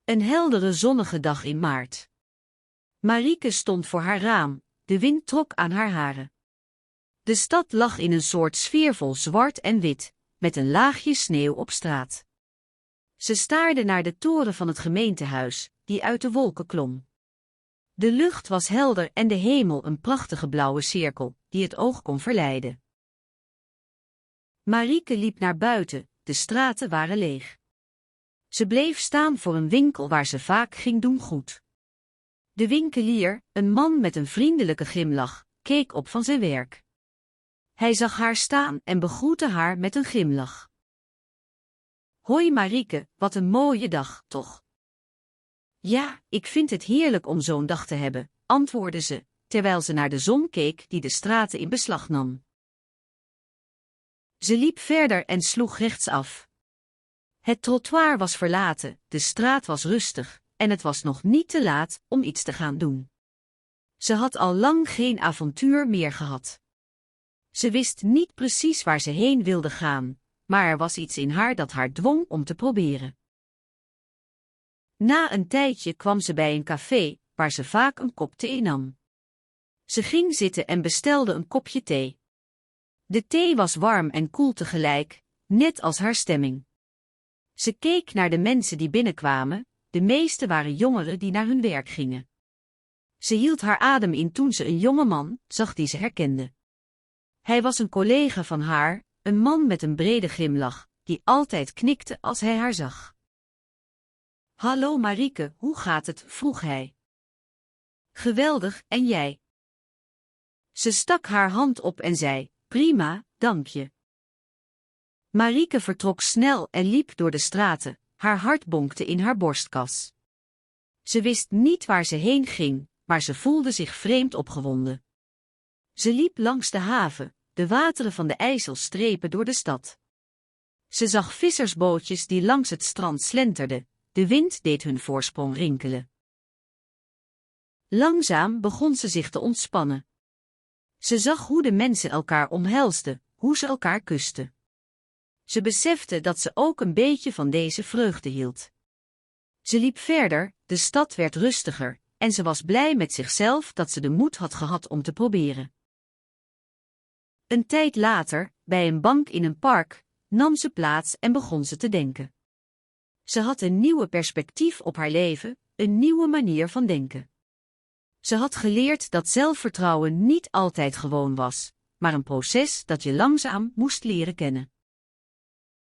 Een heldere zonnige dag in maart. Marieke stond voor haar raam, de wind trok aan haar haren. De stad lag in een soort sfeervol zwart en wit, met een laagje sneeuw op straat. Ze staarde naar de toren van het gemeentehuis, die uit de wolken klom. De lucht was helder en de hemel een prachtige blauwe cirkel, die het oog kon verleiden. Marieke liep naar buiten, de straten waren leeg. Ze bleef staan voor een winkel waar ze vaak ging doen goed. De winkelier, een man met een vriendelijke glimlach, keek op van zijn werk. Hij zag haar staan en begroette haar met een glimlach. Hoi Marieke, wat een mooie dag, toch? Ja, ik vind het heerlijk om zo'n dag te hebben, antwoordde ze, terwijl ze naar de zon keek die de straten in beslag nam. Ze liep verder en sloeg rechtsaf. Het trottoir was verlaten, de straat was rustig, en het was nog niet te laat om iets te gaan doen. Ze had al lang geen avontuur meer gehad. Ze wist niet precies waar ze heen wilde gaan, maar er was iets in haar dat haar dwong om te proberen. Na een tijdje kwam ze bij een café, waar ze vaak een kop thee nam. Ze ging zitten en bestelde een kopje thee. De thee was warm en koel tegelijk, net als haar stemming. Ze keek naar de mensen die binnenkwamen, de meeste waren jongeren die naar hun werk gingen. Ze hield haar adem in toen ze een jonge man zag die ze herkende. Hij was een collega van haar, een man met een brede glimlach, die altijd knikte als hij haar zag. Hallo Marieke, hoe gaat het? Vroeg hij. Geweldig, en jij? Ze stak haar hand op en zei, prima, dank je. Marieke vertrok snel en liep door de straten, haar hart bonkte in haar borstkas. Ze wist niet waar ze heen ging, maar ze voelde zich vreemd opgewonden. Ze liep langs de haven, de wateren van de IJssel strepen door de stad. Ze zag vissersbootjes die langs het strand slenterden, de wind deed hun voorsprong rinkelen. Langzaam begon ze zich te ontspannen. Ze zag hoe de mensen elkaar omhelsden, hoe ze elkaar kusten. Ze besefte dat ze ook een beetje van deze vreugde hield. Ze liep verder, de stad werd rustiger, en ze was blij met zichzelf dat ze de moed had gehad om te proberen. Een tijd later, bij een bank in een park, nam ze plaats en begon ze te denken. Ze had een nieuwe perspectief op haar leven, een nieuwe manier van denken. Ze had geleerd dat zelfvertrouwen niet altijd gewoon was, maar een proces dat je langzaam moest leren kennen.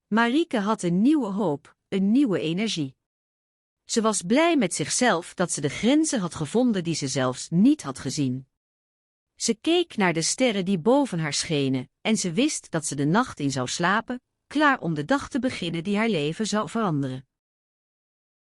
Marieke had een nieuwe hoop, een nieuwe energie. Ze was blij met zichzelf dat ze de grenzen had gevonden die ze zelfs niet had gezien. Ze keek naar de sterren die boven haar schenen, en ze wist dat ze de nacht in zou slapen, klaar om de dag te beginnen die haar leven zou veranderen.